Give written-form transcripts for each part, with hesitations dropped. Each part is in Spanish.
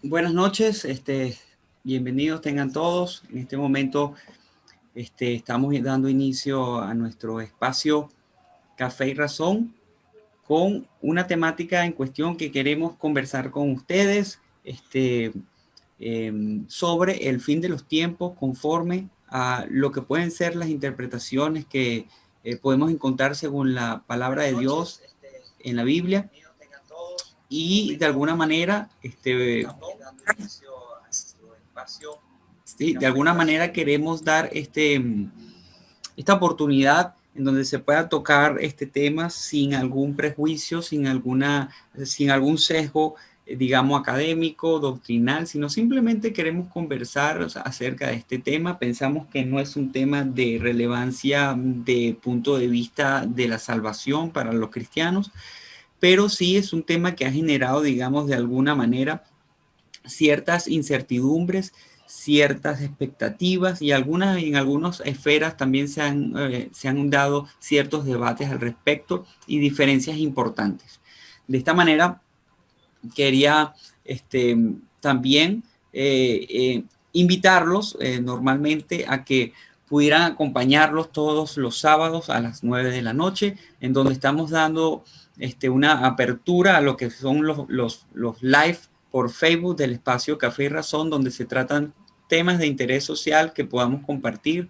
Buenas noches, bienvenidos tengan todos. En este momento estamos dando inicio a nuestro espacio Café y Razón con una temática en cuestión que queremos conversar con ustedes sobre el fin de los tiempos conforme a lo que pueden ser las interpretaciones que podemos encontrar según la palabra de Dios en la Biblia y de alguna manera sí, de alguna manera queremos dar esta oportunidad en donde se pueda tocar este tema sin algún prejuicio, sin algún sesgo, digamos, académico, doctrinal, sino simplemente queremos conversar, o sea, acerca de este tema. Pensamos que no es un tema de relevancia de punto de vista de la salvación para los cristianos, pero sí es un tema que ha generado, digamos, de alguna manera ciertas incertidumbres, ciertas expectativas y en algunas esferas también se han dado ciertos debates al respecto y diferencias importantes. De esta manera, quería también invitarlos normalmente a que pudieran acompañarlos todos los sábados a las 9 de la noche, en donde estamos dando una apertura a lo que son los live por Facebook del espacio Café y Razón, donde se tratan temas de interés social que podamos compartir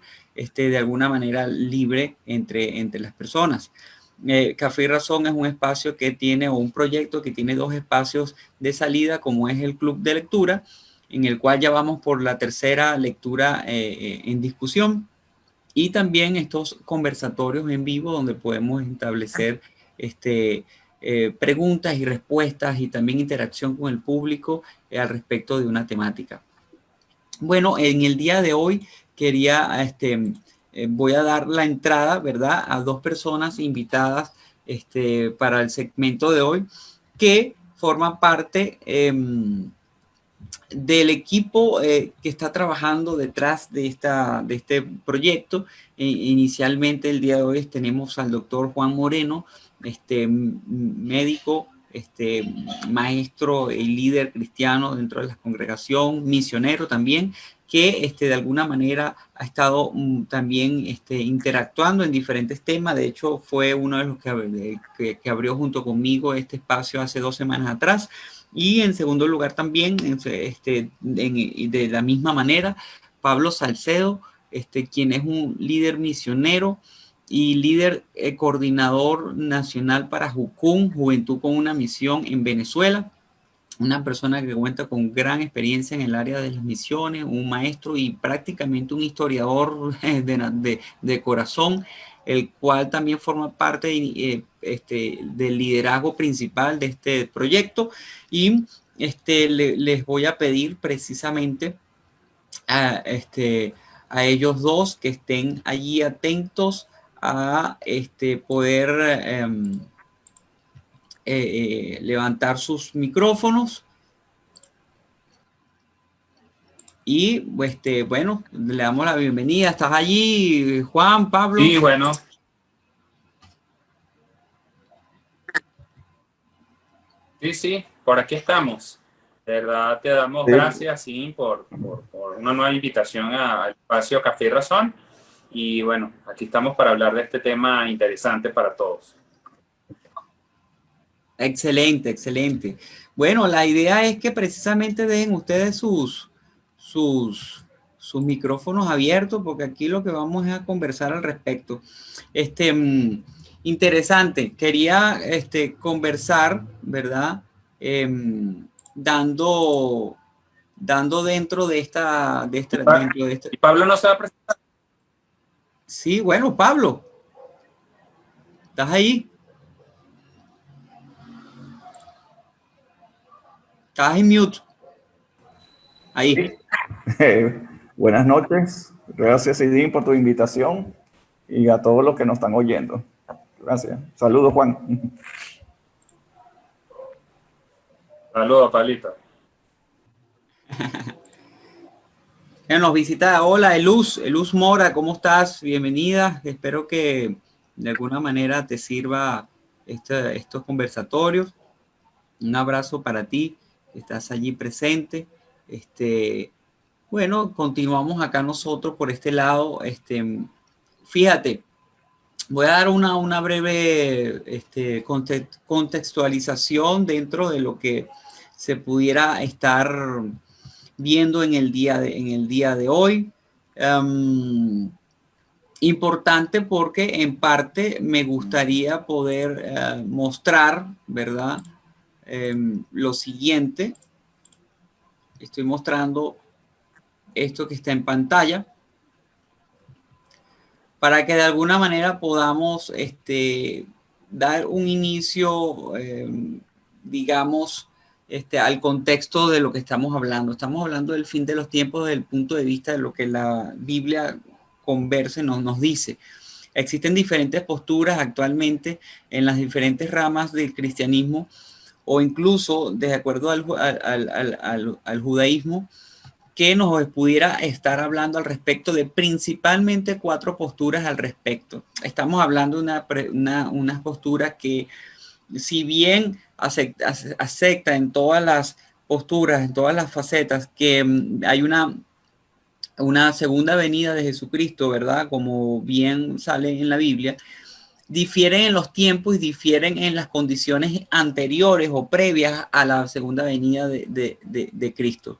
de alguna manera libre entre las personas. Café y Razón es un espacio que tiene, o un proyecto que tiene dos espacios de salida, como es el club de lectura, en el cual ya vamos por la tercera lectura en discusión, y también estos conversatorios en vivo donde podemos establecer preguntas y respuestas y también interacción con el público al respecto de una temática. Bueno, en el día de hoy quería, voy a dar la entrada, ¿verdad?, a dos personas invitadas para el segmento de hoy que forman parte del equipo que está trabajando detrás de este proyecto. Inicialmente el día de hoy tenemos al doctor Juan Moreno, médico, maestro y líder cristiano dentro de la congregación, misionero también, que de alguna manera ha estado también interactuando en diferentes temas. De hecho, fue uno de los que abrió junto conmigo este espacio hace 2 semanas atrás. Y en segundo lugar también, de la misma manera, Pablo Salcedo, quien es un líder misionero y líder coordinador nacional para Jucún, Juventud con una Misión en Venezuela. Una persona que cuenta con gran experiencia en el área de las misiones, un maestro y prácticamente un historiador de corazón, el cual también forma parte del liderazgo principal de este proyecto. Y les voy a pedir precisamente a, a ellos dos que estén allí atentos a poder levantar sus micrófonos. Y bueno, le damos la bienvenida. ¿Estás allí, Juan, Pablo? Sí, bueno. Sí, por aquí estamos. De verdad te damos gracias, sí, por una nueva invitación al espacio Café y Razón. Y bueno, aquí estamos para hablar de este tema interesante para todos. Excelente, excelente. Bueno, la idea es que precisamente dejen ustedes sus micrófonos abiertos, porque aquí lo que vamos es a conversar al respecto. Interesante. Quería conversar, ¿verdad? Dando dentro de Y Pablo no se va a presentar. Sí, bueno, Pablo, ¿estás ahí? Estás en mute. Ahí. Buenas noches. Gracias, Idín, por tu invitación y a todos los que nos están oyendo. Gracias. Saludos, Juan. Saludos, Pablito. Nos visita, hola, Eluz Mora, ¿cómo estás? Bienvenida. Espero que de alguna manera te sirva estos conversatorios. Un abrazo para ti. que estás allí presente. Bueno, continuamos acá nosotros por este lado. Fíjate, voy a dar una breve contextualización dentro de lo que se pudiera estar viendo en el día de hoy. Importante porque en parte me gustaría poder mostrar, ¿verdad? Lo siguiente. Estoy mostrando esto que está en pantalla para que de alguna manera podamos dar un inicio, digamos, al contexto de lo que estamos hablando. Estamos hablando del fin de los tiempos desde el punto de vista de lo que la Biblia conversa nos dice. Existen diferentes posturas actualmente en las diferentes ramas del cristianismo o incluso de acuerdo al judaísmo, que nos pudiera estar hablando al respecto de principalmente 4 posturas al respecto. Estamos hablando de una postura que, si bien acepta en todas las posturas, en todas las facetas, que hay una segunda venida de Jesucristo, ¿verdad? Como bien sale en la Biblia, difieren en los tiempos y difieren en las condiciones anteriores o previas a la segunda venida de Cristo.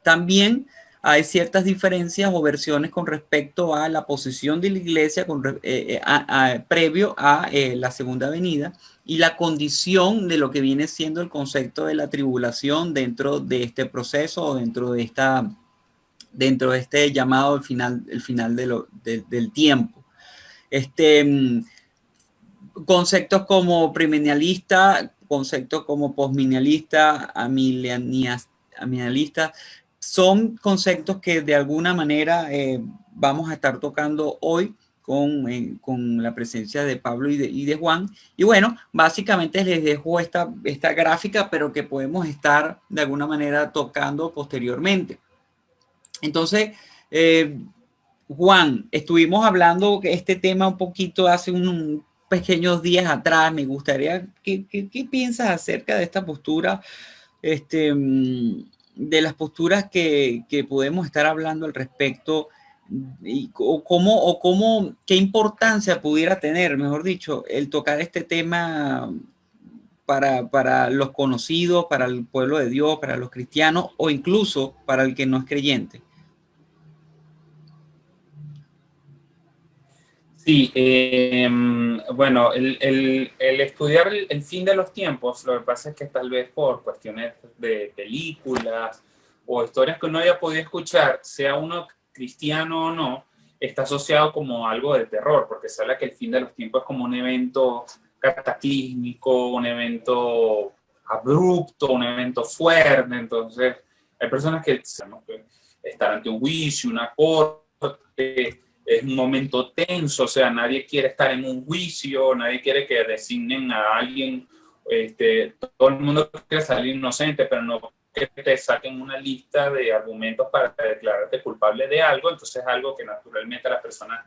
También hay ciertas diferencias o versiones con respecto a la posición de la iglesia previo a la segunda venida y la condición de lo que viene siendo el concepto de la tribulación dentro de este proceso o dentro de este llamado el final del tiempo. Conceptos como premilenialista, conceptos como postmilenialista, amilenialista, son conceptos que de alguna manera vamos a estar tocando hoy con la presencia de Pablo y de Juan. Y bueno, básicamente les dejo esta gráfica, pero que podemos estar de alguna manera tocando posteriormente. Entonces, Juan, estuvimos hablando de este tema un poquito hace unos pequeños días atrás. Me gustaría, ¿qué piensas acerca de esta postura, de las posturas que podemos estar hablando al respecto, y qué importancia pudiera tener, mejor dicho, el tocar este tema para los conocidos, para el pueblo de Dios, para los cristianos o incluso para el que no es creyente? Sí, bueno, el estudiar el fin de los tiempos, lo que pasa es que tal vez por cuestiones de películas o historias que uno haya podido escuchar, sea uno cristiano o no, está asociado como algo de terror, porque se habla que el fin de los tiempos es como un evento cataclísmico, un evento abrupto, un evento fuerte. Entonces hay personas que están ante un juicio, una corte, es un momento tenso, o sea, nadie quiere estar en un juicio, nadie quiere que designen a alguien, todo el mundo quiere salir inocente, pero no que te saquen una lista de argumentos para declararte culpable de algo. Entonces es algo que naturalmente a las personas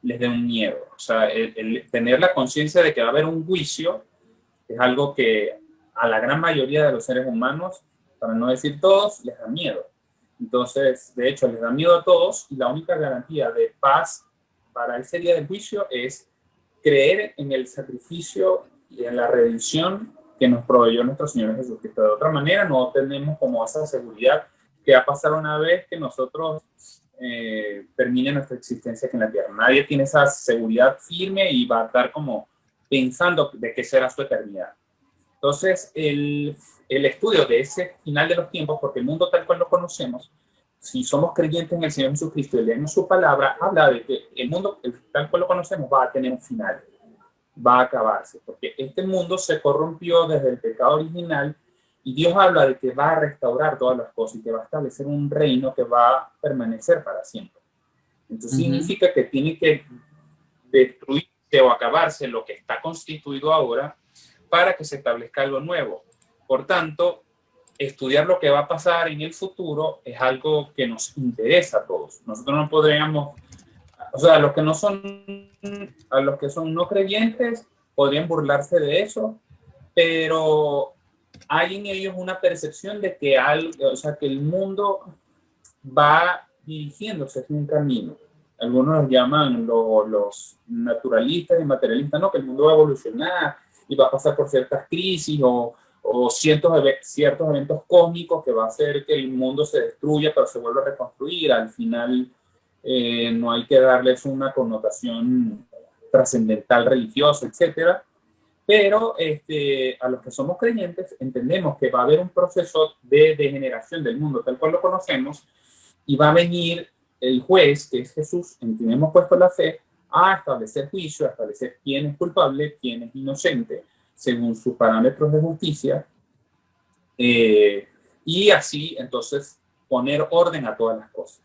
les dé un miedo. O sea, el tener la conciencia de que va a haber un juicio es algo que a la gran mayoría de los seres humanos, para no decir todos, les da miedo. Entonces, de hecho, les da miedo a todos, y la única garantía de paz para ese día del juicio es creer en el sacrificio y en la redención que nos proveyó nuestro Señor Jesucristo. De otra manera, no tenemos como esa seguridad que va a pasar una vez que nosotros termine nuestra existencia aquí en la tierra. Nadie tiene esa seguridad firme y va a estar como pensando de qué será su eternidad. Entonces, el estudio de ese final de los tiempos, porque el mundo tal cual lo conocemos, si somos creyentes en el Señor Jesucristo y leemos su palabra, habla de que el mundo tal cual lo conocemos va a tener un final, va a acabarse, porque este mundo se corrompió desde el pecado original, y Dios habla de que va a restaurar todas las cosas y que va a establecer un reino que va a permanecer para siempre. Entonces significa que tiene que destruirse o acabarse lo que está constituido ahora para que se establezca algo nuevo. Por tanto, estudiar lo que va a pasar en el futuro es algo que nos interesa a todos. Nosotros no podríamos, o sea, a los que son no creyentes podrían burlarse de eso, pero hay en ellos una percepción de que, o sea, que el mundo va dirigiéndose hacia un camino. Algunos los llaman los naturalistas y materialistas, ¿no? Que el mundo va a evolucionar y va a pasar por ciertas crisis o ciertos eventos cósmicos que va a hacer que el mundo se destruya, pero se vuelva a reconstruir. Al final, no hay que darles una connotación trascendental, religiosa, etcétera. Pero a los que somos creyentes entendemos que va a haber un proceso de degeneración del mundo tal cual lo conocemos y va a venir el juez, que es Jesús, en quien hemos puesto la fe, a establecer juicio, a establecer quién es culpable, quién es inocente, según sus parámetros de justicia, y así entonces poner orden a todas las cosas.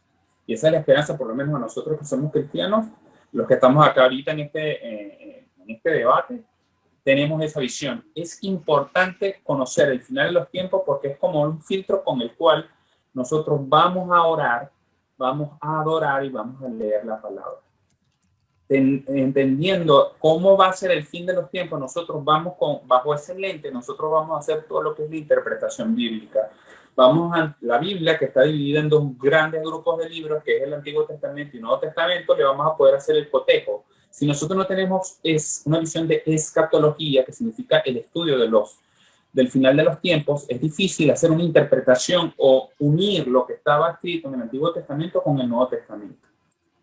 Y esa es la esperanza, por lo menos a nosotros que somos cristianos, los que estamos acá ahorita en este debate, tenemos esa visión. Es importante conocer el final de los tiempos porque es como un filtro con el cual nosotros vamos a orar, vamos a adorar y vamos a leer la palabra. Entendiendo cómo va a ser el fin de los tiempos, nosotros vamos bajo ese lente, nosotros vamos a hacer todo lo que es la interpretación bíblica. Vamos a la Biblia, que está dividida en dos grandes grupos de libros, que es el Antiguo Testamento y Nuevo Testamento, le vamos a poder hacer el cotejo. Si nosotros no tenemos una visión de escatología, que significa el estudio del final de los tiempos, es difícil hacer una interpretación o unir lo que estaba escrito en el Antiguo Testamento con el Nuevo Testamento.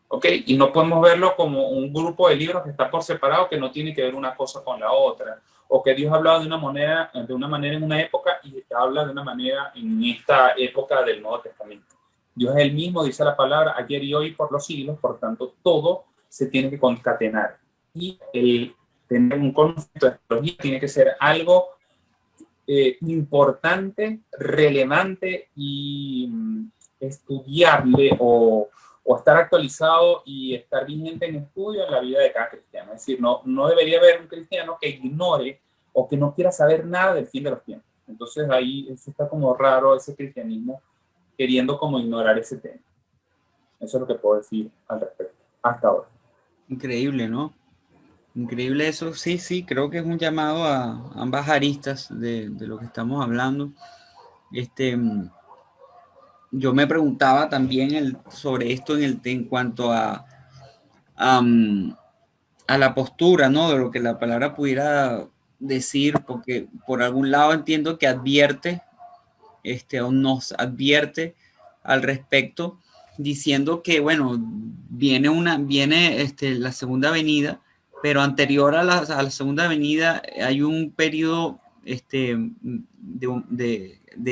¿Ok? Y no podemos verlo como un grupo de libros que está por separado, que no tiene que ver una cosa con la otra, o que Dios hablaba de una manera en una época y habla de una manera en esta época del Nuevo Testamento. Dios es el mismo, dice la palabra, ayer y hoy por los siglos, por tanto, todo se tiene que concatenar. Y el tener un concepto de astrología tiene que ser algo importante, relevante y estudiable o estar actualizado y estar vigente en estudio en la vida de cada cristiano. Es decir, no debería haber un cristiano que ignore o que no quiera saber nada del fin de los tiempos. Entonces ahí eso está como raro, ese cristianismo queriendo como ignorar ese tema. Eso es lo que puedo decir al respecto, hasta ahora. Increíble, ¿no? Increíble eso. Sí, sí, creo que es un llamado a ambas aristas de lo que estamos hablando. Yo me preguntaba también sobre esto en cuanto a la postura, ¿no? De lo que la palabra pudiera decir, porque por algún lado entiendo que advierte, o nos advierte al respecto, diciendo que, bueno, viene la segunda venida, pero anterior a la segunda venida hay un periodo de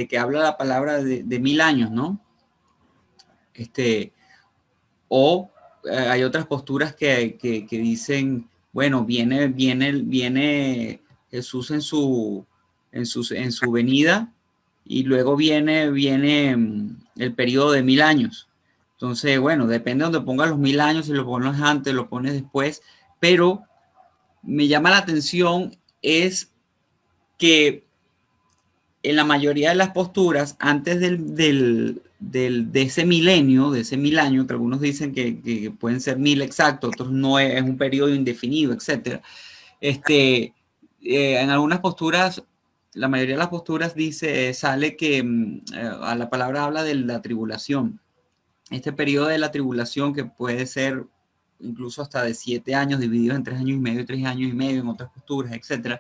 que habla la palabra de 1000 años, ¿no? Hay otras posturas que dicen, bueno, viene Jesús en su venida y luego viene el periodo de 1000 años. Entonces, bueno, depende de donde pongas los 1000 años, si lo pones antes, lo pones después, pero me llama la atención es que en la mayoría de las posturas, antes de ese milenio, de ese 1000 años, que algunos dicen que pueden ser 1000 exactos, otros no, es un periodo indefinido, etc. En algunas posturas, la mayoría de las posturas sale que a la palabra habla de la tribulación. Este periodo de la tribulación, que puede ser incluso hasta de 7 años, divididos en 3 años y medio, 3 años y medio, en otras posturas, etc.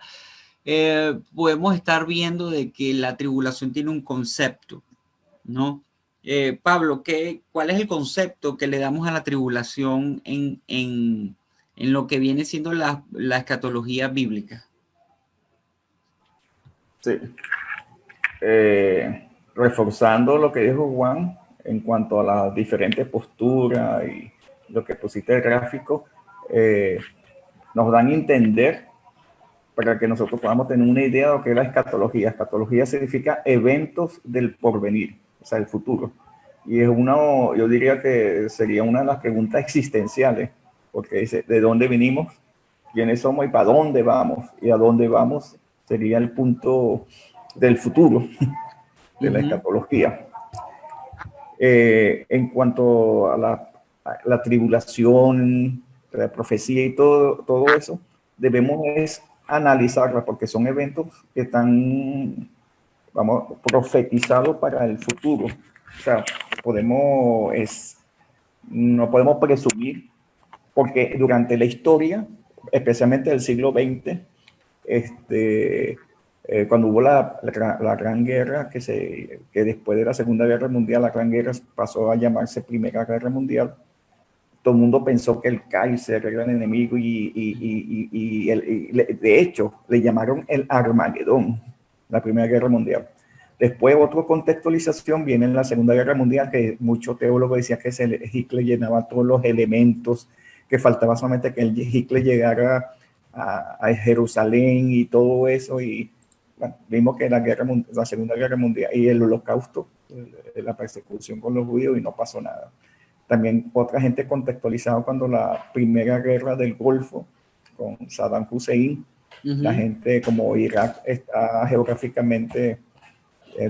Podemos estar viendo de que la tribulación tiene un concepto, ¿no? Pablo, ¿cuál es el concepto que le damos a la tribulación en lo que viene siendo la escatología bíblica? Sí. Reforzando lo que dijo Juan en cuanto a las diferentes posturas y lo que pusiste el gráfico, nos dan a entender para que nosotros podamos tener una idea de lo que es la escatología. Escatología significa eventos del porvenir, o sea, el futuro. Y es yo diría que sería una de las preguntas existenciales, porque dice, ¿de dónde vinimos? ¿Quiénes somos y para dónde vamos? Y a dónde vamos sería el punto del futuro de la escatología. En cuanto a la tribulación, la profecía y todo eso, debemos analizarla porque son eventos que están vamos, profetizado para el futuro. O sea, no podemos presumir, porque durante la historia, especialmente del siglo XX, cuando hubo la Gran Guerra, que después de la Segunda Guerra Mundial, la Gran Guerra pasó a llamarse Primera Guerra Mundial, todo el mundo pensó que el Kaiser era el enemigo de hecho le llamaron el Armagedón, la Primera Guerra Mundial. Después, otra contextualización viene en la Segunda Guerra Mundial, que muchos teólogos decían que Hitler llenaba todos los elementos, que faltaba solamente que Hitler llegara a Jerusalén y todo eso. Y bueno, vimos que la Segunda Guerra Mundial y el Holocausto, la persecución con los judíos, y no pasó nada. También otra gente contextualizada cuando la primera guerra del Golfo con Saddam Hussein, la gente como Irak está geográficamente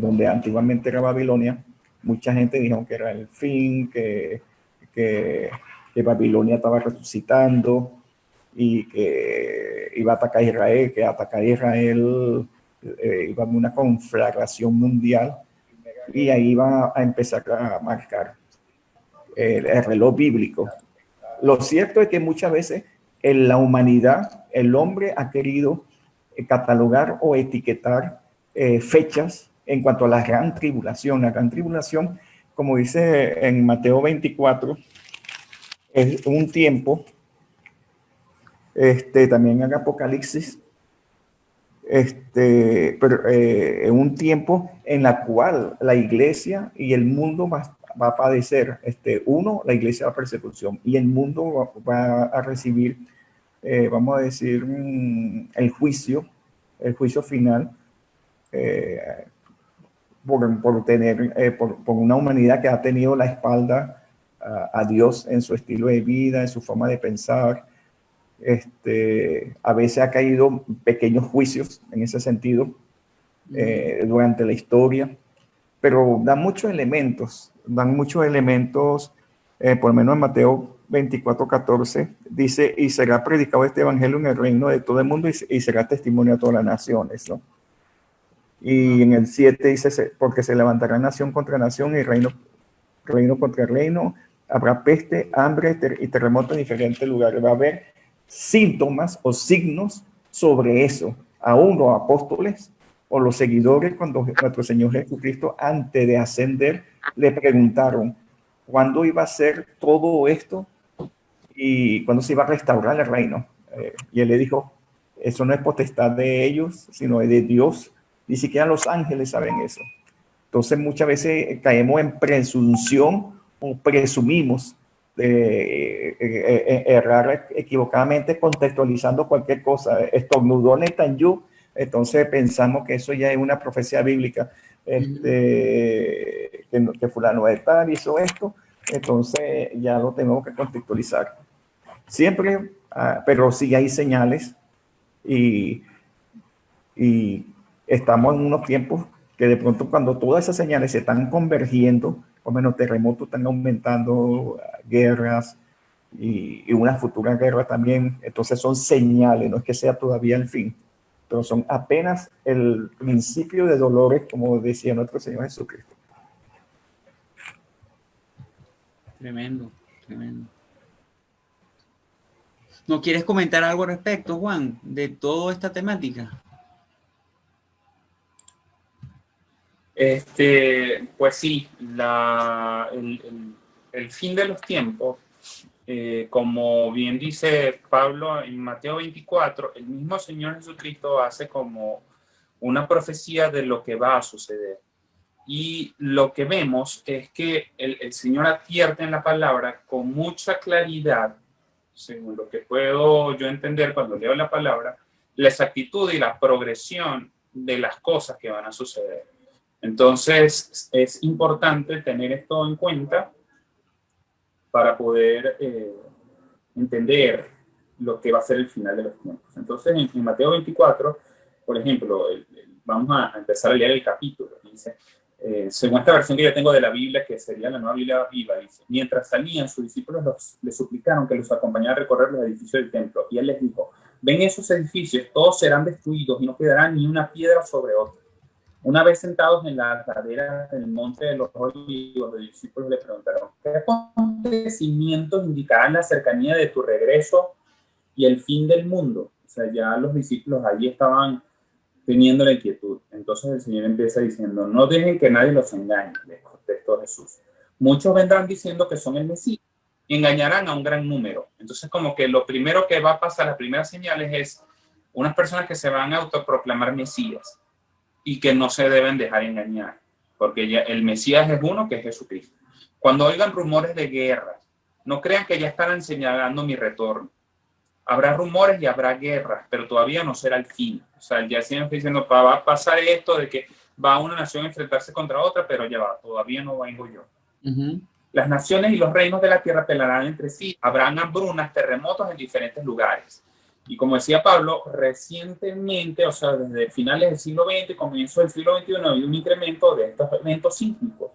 donde antiguamente era Babilonia, mucha gente dijo que era el fin, que Babilonia estaba resucitando y que iba a atacar a Israel, que atacar a Israel iba a haber una conflagración mundial y ahí iba a empezar a marcar el reloj bíblico. Lo cierto es que muchas veces en la humanidad el hombre ha querido catalogar o etiquetar fechas en cuanto a la gran tribulación. La gran tribulación, como dice en Mateo 24, es un tiempo, también en Apocalipsis, pero un tiempo en la cual la iglesia y el mundo va a padecer, la iglesia va a persecución y el mundo va a recibir, vamos a decir, el juicio final, por una humanidad que ha tenido la espalda a Dios en su estilo de vida, en su forma de pensar. A veces ha caído pequeños juicios en ese sentido durante la historia, pero dan muchos elementos, por lo menos en Mateo 24:14 dice, y será predicado este evangelio en el reino de todo el mundo y será testimonio a todas las naciones, ¿no? Y en el 7 dice, porque se levantará nación contra nación y reino contra reino, habrá peste, hambre y terremoto en diferentes lugares. Va a haber síntomas o signos sobre eso. Aún los apóstoles o los seguidores, cuando nuestro Señor Jesucristo, antes de ascender, le preguntaron cuándo iba a ser todo esto y cuándo se iba a restaurar el reino. Y él le dijo, eso no es potestad de ellos, sino es de Dios. Ni siquiera los ángeles saben eso. Entonces muchas veces caemos en presunción o presumimos errar equivocadamente contextualizando cualquier cosa. Estornudó Netanyahu, entonces pensamos que eso ya es una profecía bíblica, que fulano de tal hizo esto, entonces ya lo tenemos que contextualizar. Siempre, pero sí hay señales y estamos en unos tiempos que de pronto cuando todas esas señales se están convergiendo, por lo menos terremotos están aumentando, guerras y una futura guerra también, entonces son señales, no es que sea todavía el fin, pero son apenas el principio de dolores, como decía nuestro Señor Jesucristo. Tremendo, tremendo. ¿No quieres comentar algo al respecto, Juan, de toda esta temática? Pues sí, el fin de los tiempos, como bien dice Pablo en Mateo 24, el mismo Señor Jesucristo hace como una profecía de lo que va a suceder. Y lo que vemos es que el Señor advierte en la palabra con mucha claridad, según lo que puedo yo entender cuando leo la palabra, la exactitud y la progresión de las cosas que van a suceder. Entonces, es importante tener esto en cuenta para poder entender lo que va a ser el final de los tiempos. Entonces, en Mateo 24, por ejemplo, vamos a empezar a leer el capítulo. Dice, según esta versión que yo tengo de la Biblia, que sería la Nueva Biblia Viva, dice, mientras salían, sus discípulos les suplicaron que los acompañara a recorrer los edificios del templo. Y él les dijo, ven esos edificios, todos serán destruidos y no quedará ni una piedra sobre otra. Una vez sentados en la ladera del monte de los olivos, los discípulos le preguntaron: ¿qué acontecimientos indicarán la cercanía de tu regreso y el fin del mundo? O sea, ya los discípulos allí estaban teniendo la inquietud. Entonces el Señor empieza diciendo: no dejen que nadie los engañe, les contestó Jesús. Muchos vendrán diciendo que son el Mesías y engañarán a un gran número. Entonces, como que lo primero que va a pasar, las primeras señales, es unas personas que se van a autoproclamar Mesías y que no se deben dejar engañar, porque ya el Mesías es uno, que es Jesucristo. Cuando oigan rumores de guerra, no crean que ya están señalando mi retorno. Habrá rumores y habrá guerras, pero todavía no será el fin. O sea, ya siempre diciendo, va a pasar esto de que va una nación a enfrentarse contra otra, pero ya va, todavía no vengo yo. Las naciones y los reinos de la tierra pelearán entre sí. Habrán hambrunas, terremotos en diferentes lugares. Y como decía Pablo, recientemente, o sea, desde finales del siglo XX y comienzo del siglo XXI, ha habido un incremento de estos eventos sísmicos.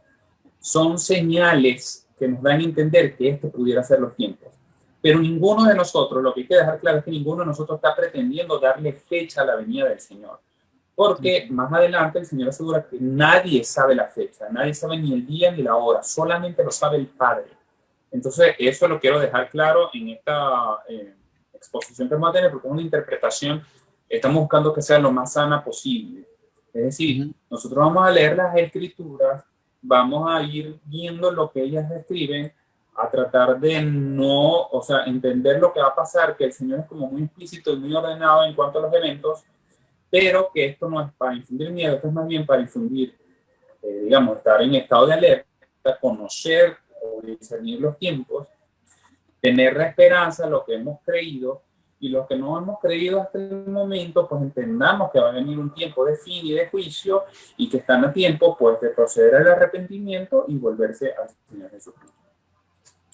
Son señales que nos dan a entender que esto pudiera ser los tiempos. Pero ninguno de nosotros, lo que hay que dejar claro es que ninguno de nosotros está pretendiendo darle fecha a la venida del Señor. Porque más adelante el Señor asegura que nadie sabe la fecha, nadie sabe ni el día ni la hora, solamente lo sabe el Padre. Entonces, eso lo quiero dejar claro en esta exposición que vamos a tener, porque es una interpretación, estamos buscando que sea lo más sana posible. Es decir, nosotros vamos a leer las Escrituras, vamos a ir viendo lo que ellas describen, a tratar de no, o sea, entender lo que va a pasar, que el Señor es como muy explícito y muy ordenado en cuanto a los eventos, pero que esto no es para infundir miedo, esto es más bien para infundir, digamos, estar en estado de alerta, conocer o discernir los tiempos, tener la esperanza, lo que hemos creído, y lo que no hemos creído hasta el momento, pues entendamos que va a venir un tiempo de fin y de juicio, y que están a tiempo, pues, de proceder al arrepentimiento y volverse al Señor Jesucristo.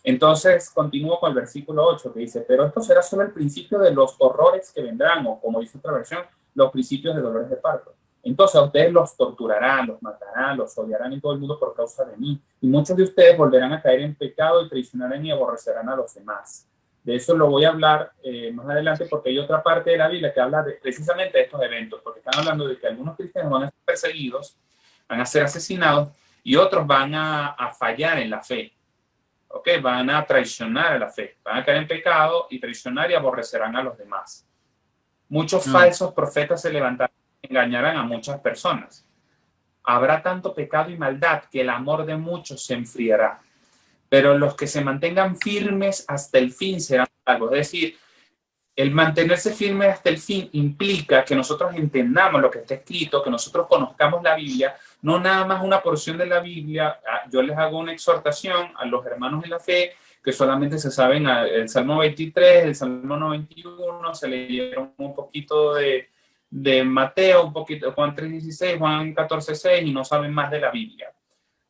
Entonces, continúo con el versículo 8, que dice: pero esto será solo el principio de los horrores que vendrán, o como dice otra versión, los principios de dolores de parto. Entonces a ustedes los torturarán, los matarán, los odiarán en todo el mundo por causa de mí. Y muchos de ustedes volverán a caer en pecado y traicionarán y aborrecerán a los demás. De eso lo voy a hablar más adelante, porque hay otra parte de la Biblia que habla precisamente de estos eventos, porque están hablando de que algunos cristianos van a ser perseguidos, van a ser asesinados, y otros van a fallar en la fe. Okay, van a traicionar a la fe, van a caer en pecado y traicionar y aborrecerán a los demás. Muchos falsos profetas se levantarán y engañarán a muchas personas. Habrá tanto pecado y maldad que el amor de muchos se enfriará. Pero los que se mantengan firmes hasta el fin serán salvos. Es decir, el mantenerse firme hasta el fin implica que nosotros entendamos lo que está escrito, que nosotros conozcamos la Biblia, no nada más una porción de la Biblia. Yo les hago una exhortación a los hermanos en la fe que solamente se saben el Salmo 23, el Salmo 91, se leyeron un poquito de Mateo, un poquito de Juan 3:16, Juan 14:6 y no saben más de la Biblia.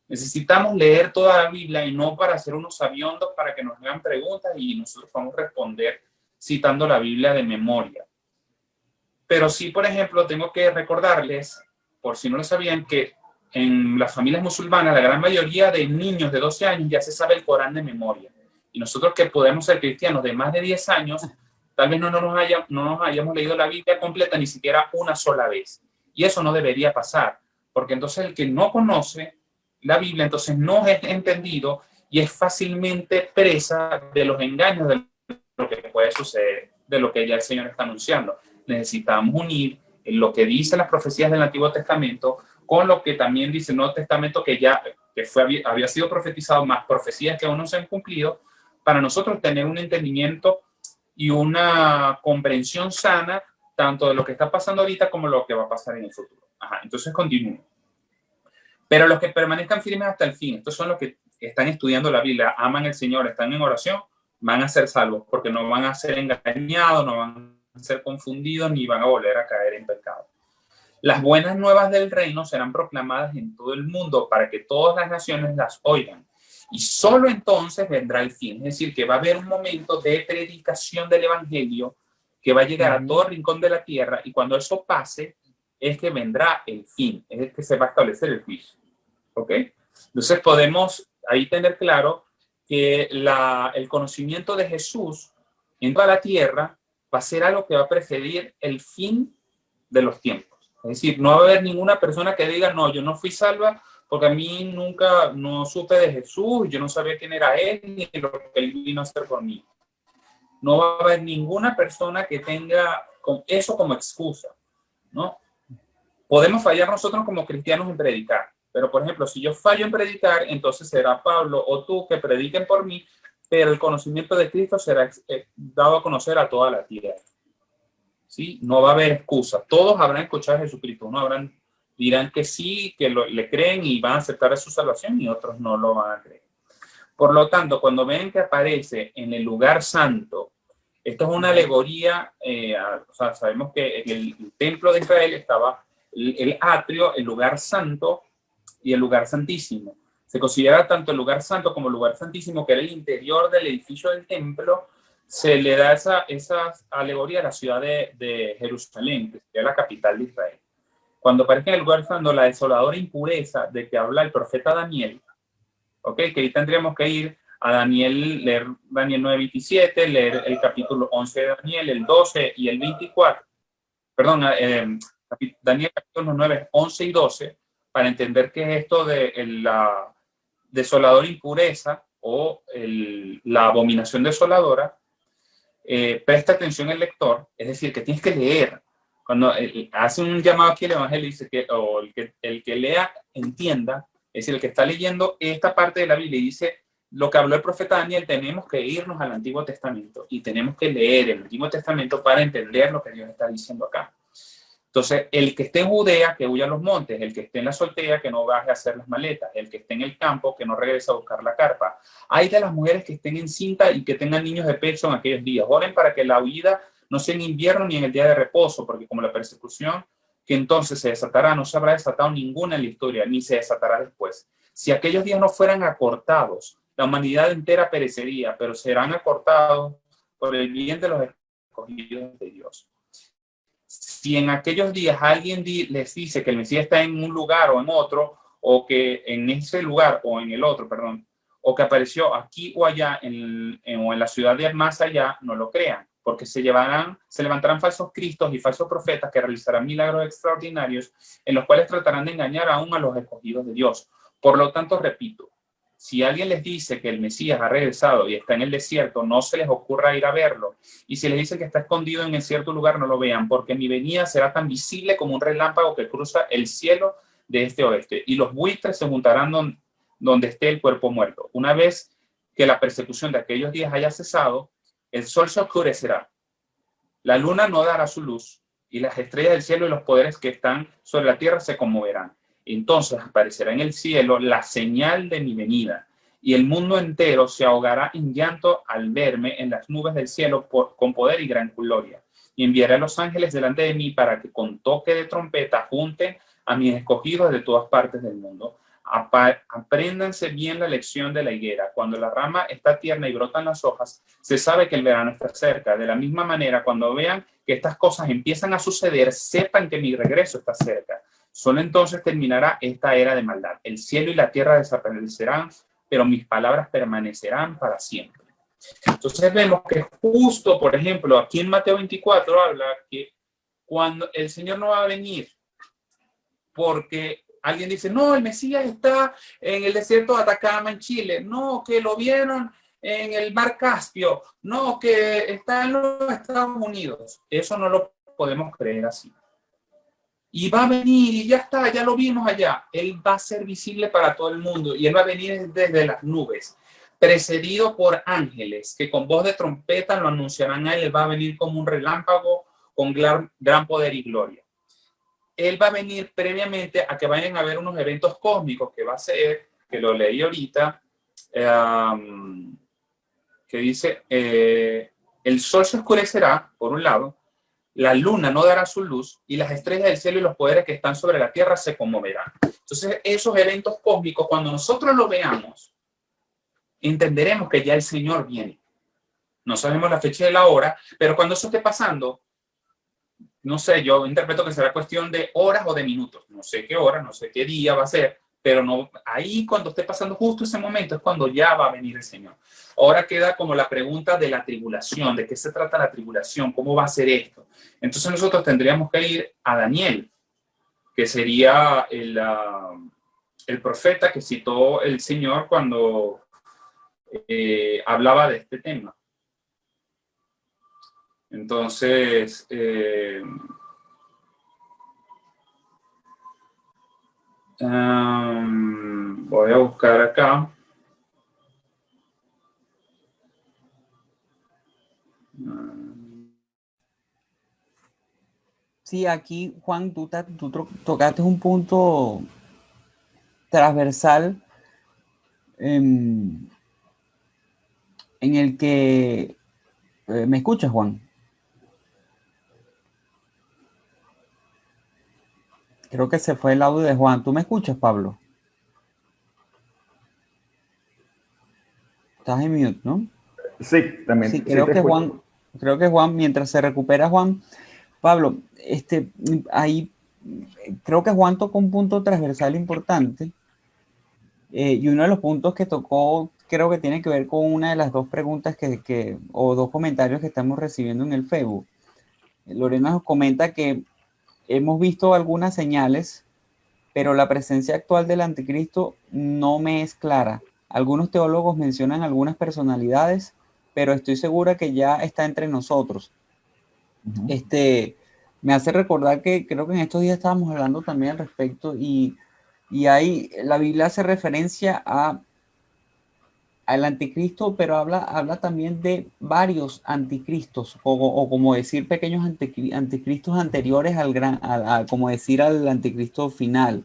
Necesitamos leer toda la Biblia, y no para hacer unos sabiondos para que nos hagan preguntas y nosotros podamos responder citando la Biblia de memoria. Pero sí, por ejemplo, tengo que recordarles, por si no lo sabían, que en las familias musulmanas la gran mayoría de niños de 12 años ya se sabe el Corán de memoria. Y nosotros, que podemos ser cristianos de más de 10 años, tal vez no nos hayamos leído la Biblia completa ni siquiera una sola vez. Y eso no debería pasar, porque entonces el que no conoce la Biblia, entonces no es entendido y es fácilmente presa de los engaños de lo que puede suceder, de lo que ya el Señor está anunciando. Necesitamos unir lo que dicen las profecías del Antiguo Testamento con lo que también dice el Nuevo Testamento, que había sido profetizado, más profecías que aún no se han cumplido, para nosotros tener un entendimiento y una comprensión sana tanto de lo que está pasando ahorita como lo que va a pasar en el futuro. Entonces continúo. Pero los que permanezcan firmes hasta el fin, estos son los que están estudiando la Biblia, aman al Señor, están en oración, van a ser salvos, porque no van a ser engañados, no van a ser confundidos, ni van a volver a caer en pecado. Las buenas nuevas del reino serán proclamadas en todo el mundo para que todas las naciones las oigan. Y solo entonces vendrá el fin. Es decir, que va a haber un momento de predicación del evangelio que va a llegar a todo rincón de la tierra, y cuando eso pase es que vendrá el fin, es que se va a establecer el juicio. ¿Ok? Entonces podemos ahí tener claro que el conocimiento de Jesús en toda la tierra va a ser algo que va a precedir el fin de los tiempos. Es decir, no va a haber ninguna persona que diga, no, yo no fui salva porque a mí nunca no supe de Jesús, yo no sabía quién era Él ni lo que Él vino a hacer por mí. No va a haber ninguna persona que tenga eso como excusa, ¿no? Podemos fallar nosotros como cristianos en predicar, pero por ejemplo, si yo fallo en predicar, entonces será Pablo o tú que prediquen por mí, pero el conocimiento de Cristo será dado a conocer a toda la tierra. ¿Sí? No va a haber excusa. Todos habrán escuchado a Jesucristo. Unos dirán que sí, que le creen y van a aceptar su salvación, y otros no lo van a creer. Por lo tanto, cuando ven que aparece en el lugar santo, esto es una alegoría, o sea, sabemos que en el templo de Israel estaba el atrio, el lugar santo y el lugar santísimo. Se considera tanto el lugar santo como el lugar santísimo, que era el interior del edificio del templo. Se le da esa alegoría a la ciudad de Jerusalén, que es la capital de Israel. Cuando aparece en el lugar santo la desoladora impureza de que habla el profeta Daniel, ¿ok? Que ahí tendríamos que ir a Daniel, leer Daniel 9:27, leer el capítulo 11 de Daniel, el 12 y el 24. Perdón, Daniel capítulo 9, 11 y 12, para entender qué es esto de la desoladora impureza o la abominación desoladora. Presta atención el lector, es decir, que tienes que leer. Cuando hace un llamado aquí el evangelio, dice que el que lea entienda, es decir, el que está leyendo esta parte de la Biblia y dice lo que habló el profeta Daniel, tenemos que irnos al Antiguo Testamento y tenemos que leer el Antiguo Testamento para entender lo que Dios está diciendo acá. Entonces, el que esté en Judea, que huya a los montes; el que esté en la azotea, que no baje a hacer las maletas; el que esté en el campo, que no regrese a buscar la carpa. Hay de las mujeres que estén encintas y que tengan niños de pecho en aquellos días. Oren para que la huida no sea en invierno ni en el día de reposo, porque como la persecución que entonces se desatará, no se habrá desatado ninguna en la historia, ni se desatará después. Si aquellos días no fueran acortados, la humanidad entera perecería, pero serán acortados por el bien de los escogidos de Dios. Si en aquellos días alguien les dice que el Mesías está en un lugar o en otro, o que en ese lugar o en el otro, perdón, o que apareció aquí o allá o en la ciudad de más allá, no lo crean, porque se levantarán falsos cristos y falsos profetas que realizarán milagros extraordinarios en los cuales tratarán de engañar aún a los escogidos de Dios. Por lo tanto, repito, si alguien les dice que el Mesías ha regresado y está en el desierto, no se les ocurra ir a verlo. Y si les dice que está escondido en cierto lugar, no lo vean, porque mi venida será tan visible como un relámpago que cruza el cielo de este a oeste. Y los buitres se juntarán donde esté el cuerpo muerto. Una vez que la persecución de aquellos días haya cesado, el sol se oscurecerá, la luna no dará su luz, y las estrellas del cielo y los poderes que están sobre la tierra se conmoverán. Entonces aparecerá en el cielo la señal de mi venida, y el mundo entero se ahogará en llanto al verme en las nubes del cielo con poder y gran gloria. Y enviaré a los ángeles delante de mí para que con toque de trompeta junten a mis escogidos de todas partes del mundo. Apréndanse bien la lección de la higuera. Cuando la rama está tierna y brotan las hojas, se sabe que el verano está cerca. De la misma manera, cuando vean que estas cosas empiezan a suceder, sepan que mi regreso está cerca. Solo entonces terminará esta era de maldad. El cielo y la tierra desaparecerán, pero mis palabras permanecerán para siempre. Entonces vemos que justo, por ejemplo, aquí en Mateo 24 habla que cuando el Señor no va a venir, porque alguien dice, no, el Mesías está en el desierto de Atacama, en Chile. No, que lo vieron en el mar Caspio. No, que está en los Estados Unidos. Eso no lo podemos creer así. Y va a venir y ya está, ya lo vimos allá. Él va a ser visible para todo el mundo y él va a venir desde las nubes, precedido por ángeles que con voz de trompeta lo anunciarán a él. Él va a venir como un relámpago con gran poder y gloria. Él va a venir previamente a que vayan a ver unos eventos cósmicos que va a ser, que lo leí ahorita, que dice, el sol se oscurecerá, por un lado, la luna no dará su luz y las estrellas del cielo y los poderes que están sobre la tierra se conmoverán. Entonces, esos eventos cósmicos, cuando nosotros los veamos, entenderemos que ya el Señor viene. No sabemos la fecha y la hora, pero cuando eso esté pasando, no sé, yo interpreto que será cuestión de horas o de minutos. No sé qué hora, no sé qué día va a ser, pero no, ahí cuando esté pasando justo ese momento es cuando ya va a venir el Señor. Ahora queda como la pregunta de la tribulación, de qué se trata la tribulación, cómo va a ser esto. Entonces nosotros tendríamos que ir a Daniel, que sería el profeta que citó el Señor cuando hablaba de este tema. Entonces, voy a buscar acá. Sí, aquí, Juan, tú tocaste un punto transversal en el que... ¿me escuchas, Juan? Creo que se fue el audio de Juan. ¿Tú me escuchas, Pablo? Estás en mute, ¿no? Sí, también. Sí, Sí te escucho. creo que Juan, mientras se recupera Juan, Pablo, ahí creo que Juan tocó un punto transversal importante, y uno de los puntos que tocó creo que tiene que ver con una de las dos preguntas o dos comentarios que estamos recibiendo en el Facebook. Lorena nos comenta que hemos visto algunas señales, pero la presencia actual del anticristo no me es clara. Algunos teólogos mencionan algunas personalidades, pero estoy segura que ya está entre nosotros. Me hace recordar que creo que en estos días estábamos hablando también al respecto, y ahí la Biblia hace referencia al anticristo, pero habla también de varios anticristos, o como decir pequeños anticristos anteriores como decir al anticristo final.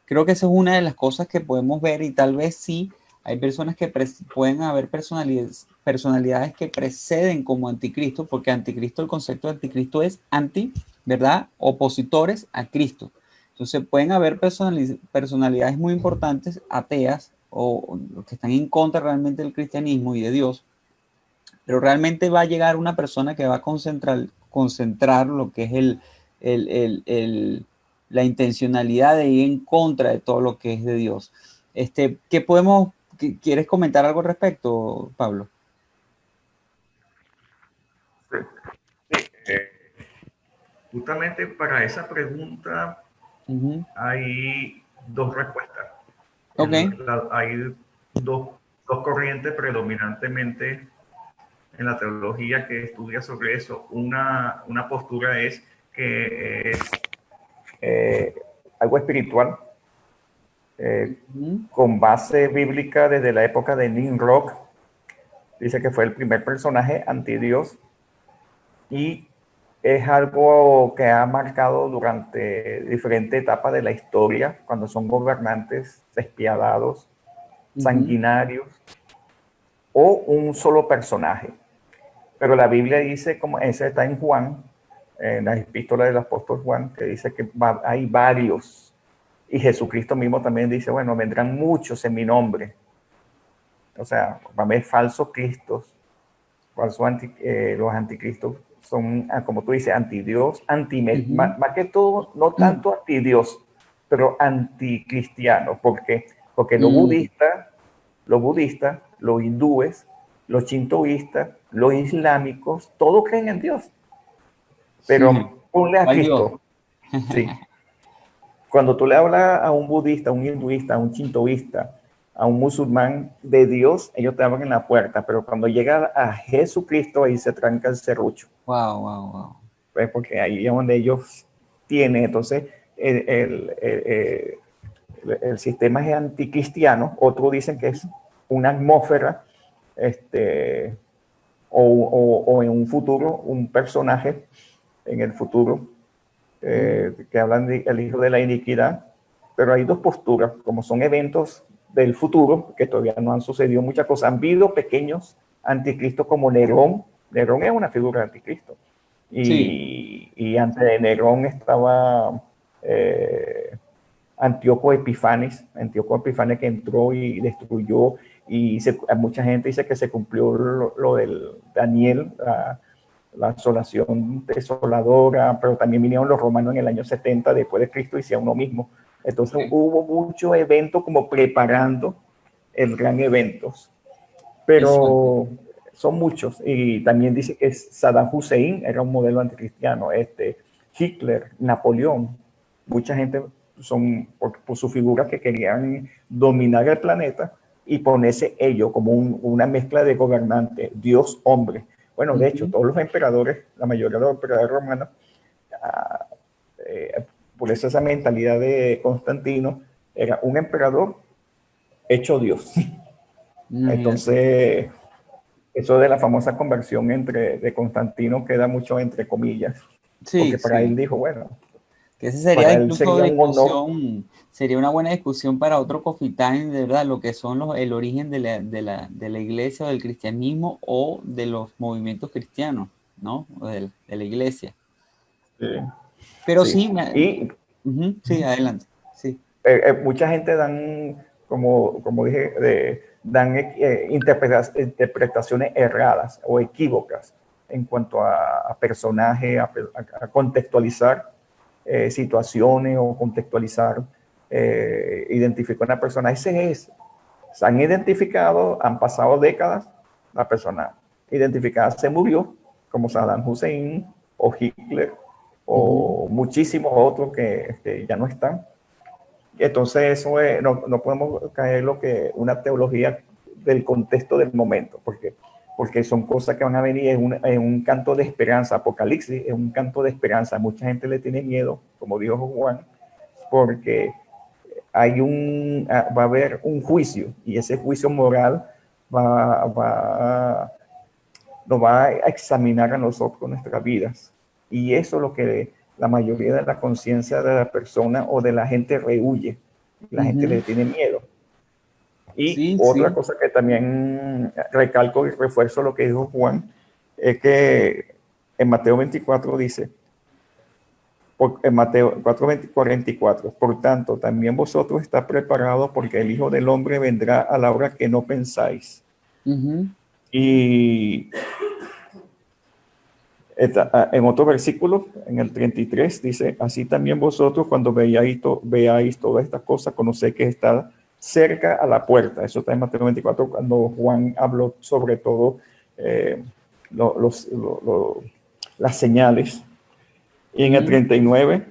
Creo que esa es una de las cosas que podemos ver, y tal vez sí hay personas que pueden haber personalidades que preceden como anticristo, porque anticristo, el concepto de anticristo es anti, ¿verdad? Opositores a Cristo. Entonces pueden haber personalidades muy importantes, ateas, o que están en contra realmente del cristianismo y de Dios, pero realmente va a llegar una persona que va a concentrar lo que es la intencionalidad de ir en contra de todo lo que es de Dios. ¿Quieres comentar algo al respecto, Pablo? Sí. Sí, justamente para esa pregunta hay dos respuestas. Okay. Hay dos corrientes predominantemente en la teología que estudia sobre eso. Una postura es que es algo espiritual, con base bíblica desde la época de Nimrod. Dice que fue el primer personaje antidios, y es algo que ha marcado durante diferentes etapas de la historia, cuando son gobernantes despiadados, sanguinarios, o un solo personaje. Pero la Biblia dice, como ese está en Juan, en la epístola del apóstol Juan, que dice que hay varios. Y Jesucristo mismo también dice, bueno, vendrán muchos en mi nombre. O sea, va a haber falsos cristos, los anticristos son, como tú dices, antidios, más que todo, no tanto antidios, pero anticristianos. Porque los budistas, los hindúes, los shintoístas, los islámicos, todos creen en Dios. Pero ponle a Cristo. Sí. Cuando tú le hablas a un budista, a un hinduista, a un shintoísta, a un musulmán de Dios, ellos te abren la puerta, pero cuando llega a Jesucristo, ahí se tranca el serrucho. Wow. Pues porque ahí es donde ellos tienen. Entonces, el sistema es anticristiano. Otros dicen que es una atmósfera, o en un futuro, un personaje en el futuro, que hablan del hijo de la iniquidad. Pero hay dos posturas, como son eventos del futuro, que todavía no han sucedido muchas cosas. Han habido pequeños anticristos como Nerón. Nerón es una figura de anticristo. Y antes de Nerón estaba Antíoco Epifanes, que entró y destruyó, y mucha gente dice que se cumplió lo del Daniel, la asolación desoladora, pero también vinieron los romanos en el año 70 después de Cristo, hicieron uno mismo. Entonces hubo muchos eventos como preparando el gran evento, pero son muchos. Y también dice que Saddam Hussein era un modelo anticristiano. Hitler, Napoleón, mucha gente son por su figura que querían dominar el planeta y ponerse ellos como una mezcla de gobernante, Dios, hombre. Bueno, de hecho, todos los emperadores, la mayoría de los emperadores romanos, por eso esa mentalidad de Constantino, era un emperador hecho Dios. Entonces, eso de la famosa conversión de Constantino queda mucho entre comillas, porque para él dijo, bueno, que ese sería para él incluso sería un honor. Sería una buena discusión para otro coffee time, de verdad, lo que son el origen de la iglesia o del cristianismo o de los movimientos cristianos, ¿no? O de la iglesia. Sí. Pero sí, sí, adelante. Sí. Mucha gente dan, como dije, dan interpretaciones erradas o equívocas en cuanto a personajes, a contextualizar situaciones o contextualizar, identificar a una persona. Se han identificado, han pasado décadas, la persona identificada se murió, como Saddam Hussein o Hitler o muchísimos otros que ya no están. Entonces eso no podemos caer lo que una teología del contexto del momento, porque son cosas que van a venir en un canto de esperanza. Apocalipsis es un canto de esperanza. Mucha gente le tiene miedo, como dijo Juan, porque va a haber un juicio y ese juicio moral nos va a examinar a nosotros nuestras vidas. Y eso es lo que la mayoría de la conciencia de la persona o de la gente rehuye. La gente le tiene miedo. Y otra cosa que también recalco y refuerzo lo que dijo Juan, es que en Mateo 24 dice, en Mateo 4:44, por tanto, también vosotros estáis preparados porque el Hijo del Hombre vendrá a la hora que no pensáis. Y en otro versículo, en el 33, dice, así también vosotros cuando veáis todas estas cosas, conocéis que está cerca a la puerta. Eso está en Mateo 24, cuando Juan habló sobre todo las señales. Y en el 39,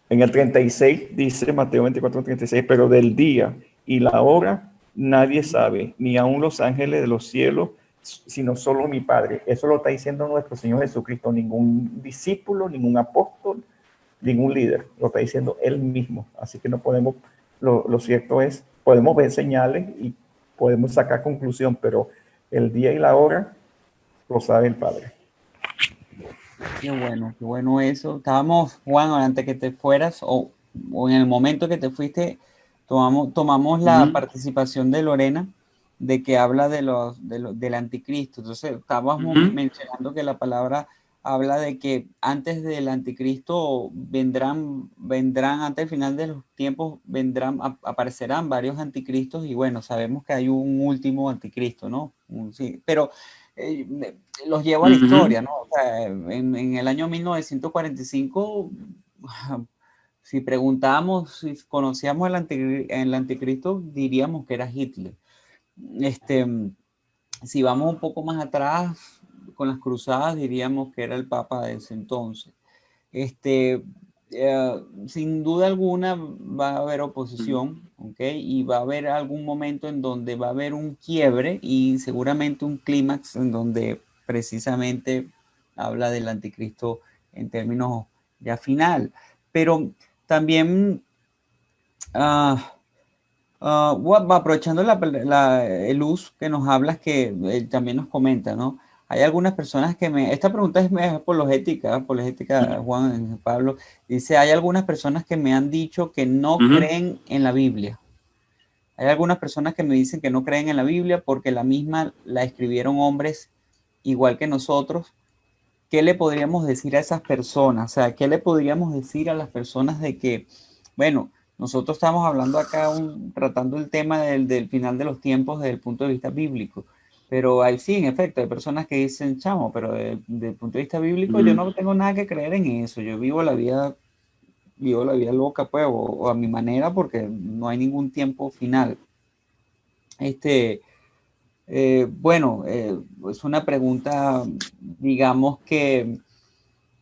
en el 36 dice Mateo 24, 36, pero del día y la hora nadie sabe, ni aun los ángeles de los cielos, sino solo mi Padre. Eso lo está diciendo nuestro Señor Jesucristo, ningún discípulo, ningún apóstol, ningún líder, lo está diciendo Él mismo. Así que no podemos, lo cierto es, podemos ver señales y podemos sacar conclusión, pero el día y la hora lo sabe el Padre. Qué bueno eso. Estábamos, Juan, antes que te fueras o en el momento que te fuiste, tomamos la participación de Lorena, de que habla del anticristo. Entonces, estábamos mencionando que la palabra habla de que antes del anticristo vendrán antes del final de los tiempos, aparecerán varios anticristos y bueno, sabemos que hay un último anticristo, ¿no? Sí, pero los llevo a la historia, ¿no? O sea, en el año 1945, si preguntábamos si conocíamos el anticristo, diríamos que era Hitler. Si vamos un poco más atrás, con las cruzadas, diríamos que era el Papa de ese entonces. Sin duda alguna va a haber oposición, ¿ok? Y va a haber algún momento en donde va a haber un quiebre y seguramente un clímax en donde precisamente habla del anticristo en términos ya final. Pero también, aprovechando el luz que nos hablas, que también nos comenta, ¿no? Hay algunas personas esta pregunta es apologética, Juan Pablo, dice, hay algunas personas que me han dicho que no creen en la Biblia. Hay algunas personas que me dicen que no creen en la Biblia porque la misma la escribieron hombres igual que nosotros. ¿Qué le podríamos decir a esas personas? O sea, ¿qué le podríamos decir a las personas de que, bueno, nosotros estamos hablando acá, tratando el tema del final de los tiempos desde el punto de vista bíblico? Pero sí, en efecto, hay personas que dicen, chamo, pero desde el punto de vista bíblico yo no tengo nada que creer en eso. Yo vivo la vida loca, pues, o a mi manera, porque no hay ningún tiempo final. Bueno, es una pregunta, digamos que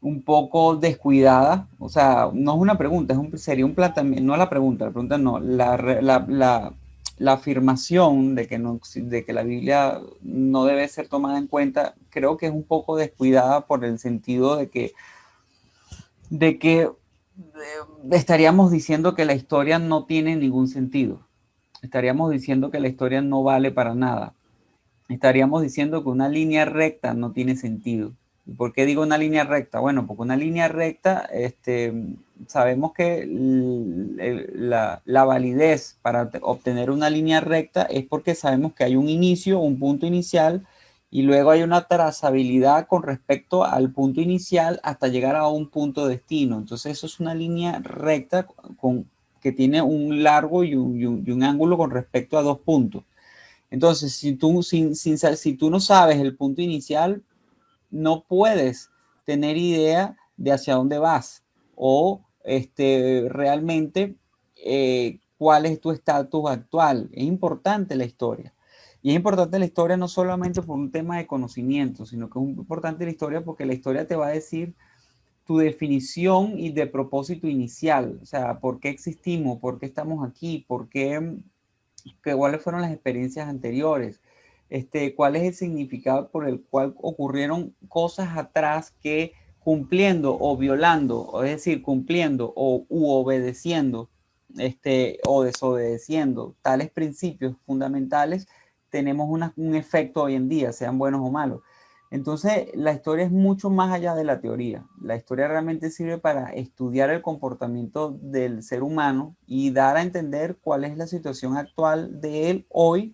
un poco descuidada, o sea, no es una pregunta, sería un planteamiento, no la pregunta no, la afirmación de que, no, de que la Biblia no debe ser tomada en cuenta, creo que es un poco descuidada por el sentido de que estaríamos diciendo que la historia no tiene ningún sentido, estaríamos diciendo que la historia no vale para nada, estaríamos diciendo que una línea recta no tiene sentido. ¿Por qué digo una línea recta? Bueno, porque una línea recta, sabemos que la validez para obtener una línea recta es porque sabemos que hay un inicio, un punto inicial, y luego hay una trazabilidad con respecto al punto inicial hasta llegar a un punto destino. Entonces eso es una línea recta que tiene un largo y un ángulo con respecto a dos puntos. Entonces, si tú no sabes el punto inicial, no puedes tener idea de hacia dónde vas o realmente cuál es tu estatus actual. Es importante la historia. Y es importante la historia no solamente por un tema de conocimiento, sino que es importante la historia porque la historia te va a decir tu definición y de propósito inicial. O sea, ¿por qué existimos? ¿Por qué estamos aquí? ¿Por qué cuáles fueron las experiencias anteriores, cuál es el significado por el cual ocurrieron cosas atrás que cumpliendo o violando, o es decir, cumpliendo u obedeciendo, o desobedeciendo tales principios fundamentales, tenemos un efecto hoy en día, sean buenos o malos. Entonces, la historia es mucho más allá de la teoría. La historia realmente sirve para estudiar el comportamiento del ser humano y dar a entender cuál es la situación actual de él hoy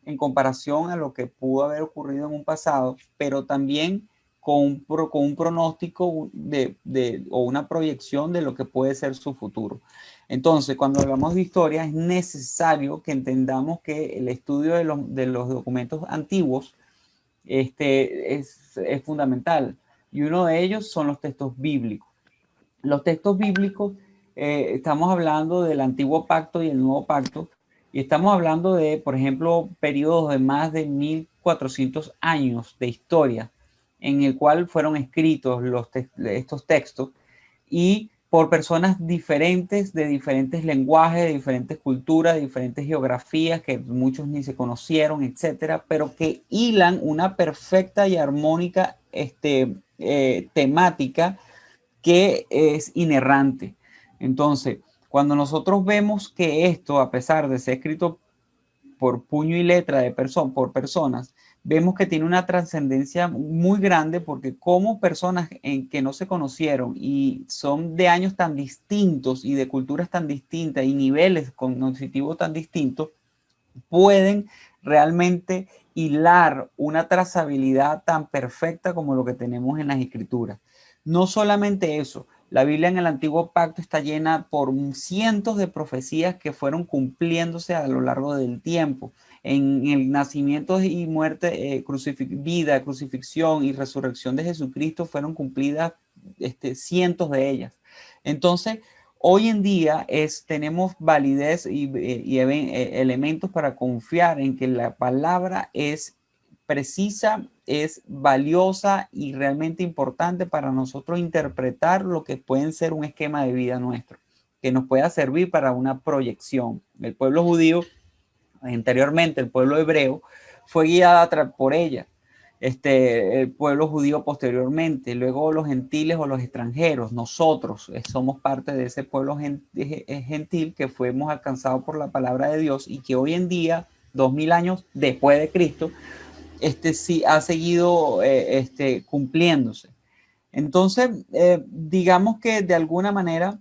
en comparación a lo que pudo haber ocurrido en un pasado, pero también con un pronóstico o una proyección de lo que puede ser su futuro. Entonces, cuando hablamos de historia, es necesario que entendamos que el estudio de los documentos antiguos es fundamental. Y uno de ellos son los textos bíblicos. Los textos bíblicos, estamos hablando del Antiguo Pacto y el Nuevo Pacto, y estamos hablando de, por ejemplo, periodos de más de 1400 años de historia en el cual fueron escritos estos textos y por personas diferentes, de diferentes lenguajes, de diferentes culturas, de diferentes geografías, que muchos ni se conocieron, etcétera, pero que hilan una perfecta y armónica temática que es inerrante. Entonces, cuando nosotros vemos que esto, a pesar de ser escrito por puño y letra por personas, vemos que tiene una trascendencia muy grande porque como personas que no se conocieron y son de años tan distintos y de culturas tan distintas y niveles cognitivos tan distintos, pueden realmente hilar una trazabilidad tan perfecta como lo que tenemos en las escrituras. No solamente eso, la Biblia en el Antiguo Pacto está llena por cientos de profecías que fueron cumpliéndose a lo largo del tiempo. En el nacimiento y muerte, vida, crucifixión y resurrección de Jesucristo fueron cumplidas cientos de ellas. Entonces, hoy en día tenemos validez y elementos para confiar en que la palabra es precisa, es valiosa y realmente importante para nosotros interpretar lo que puede ser un esquema de vida nuestro, que nos pueda servir para una proyección. El pueblo judío, anteriormente el pueblo hebreo, fue guiada por ella. El pueblo judío posteriormente, luego los gentiles o los extranjeros, nosotros somos parte de ese pueblo gentil que fuimos alcanzados por la palabra de Dios y que hoy en día, 2000 años después de Cristo, sí ha seguido cumpliéndose. Entonces, digamos que de alguna manera,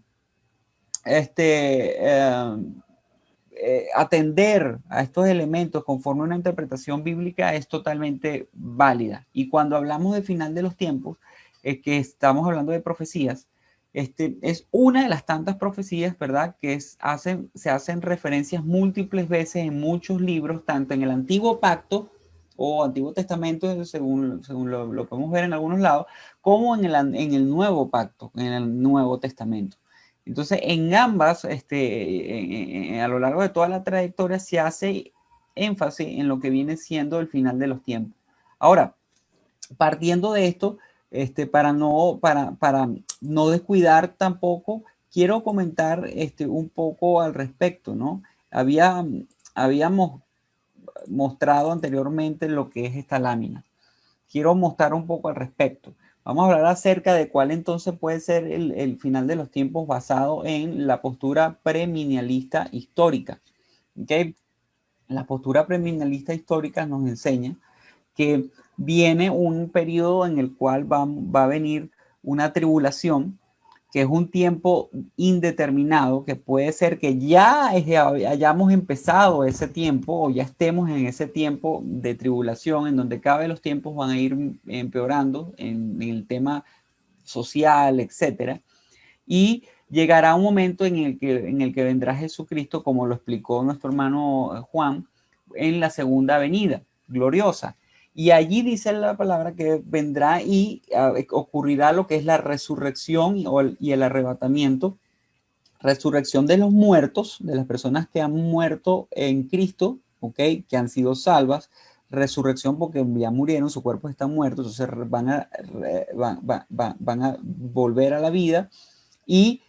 atender a estos elementos conforme a una interpretación bíblica es totalmente válida. Y cuando hablamos de final de los tiempos, que estamos hablando de profecías, es una de las tantas profecías, ¿verdad? Que se hacen referencias múltiples veces en muchos libros, tanto en el Antiguo Pacto o Antiguo Testamento, según lo podemos ver en algunos lados, como en el Nuevo Pacto, en el Nuevo Testamento. Entonces, en ambas, a lo largo de toda la trayectoria se hace énfasis en lo que viene siendo el final de los tiempos. Ahora, partiendo de esto, para no descuidar tampoco, quiero comentar un poco al respecto, ¿no? Habíamos mostrado anteriormente lo que es esta lámina. Quiero mostrar un poco al respecto. Vamos a hablar acerca de cuál entonces puede ser el final de los tiempos basado en la postura premilenialista histórica. ¿Okay? La postura premilenialista histórica nos enseña que viene un periodo en el cual va a venir una tribulación, que es un tiempo indeterminado, que puede ser que ya hayamos empezado ese tiempo o ya estemos en ese tiempo de tribulación, en donde cada vez los tiempos van a ir empeorando en el tema social, etcétera. Y llegará un momento en el que vendrá Jesucristo, como lo explicó nuestro hermano Juan, en la segunda venida gloriosa. Y allí dice la palabra que vendrá y ocurrirá lo que es la resurrección y el arrebatamiento. Resurrección de los muertos, de las personas que han muerto en Cristo, ¿ok? Que han sido salvas. Resurrección porque ya murieron, su cuerpo está muerto, entonces van a volver a la vida. Y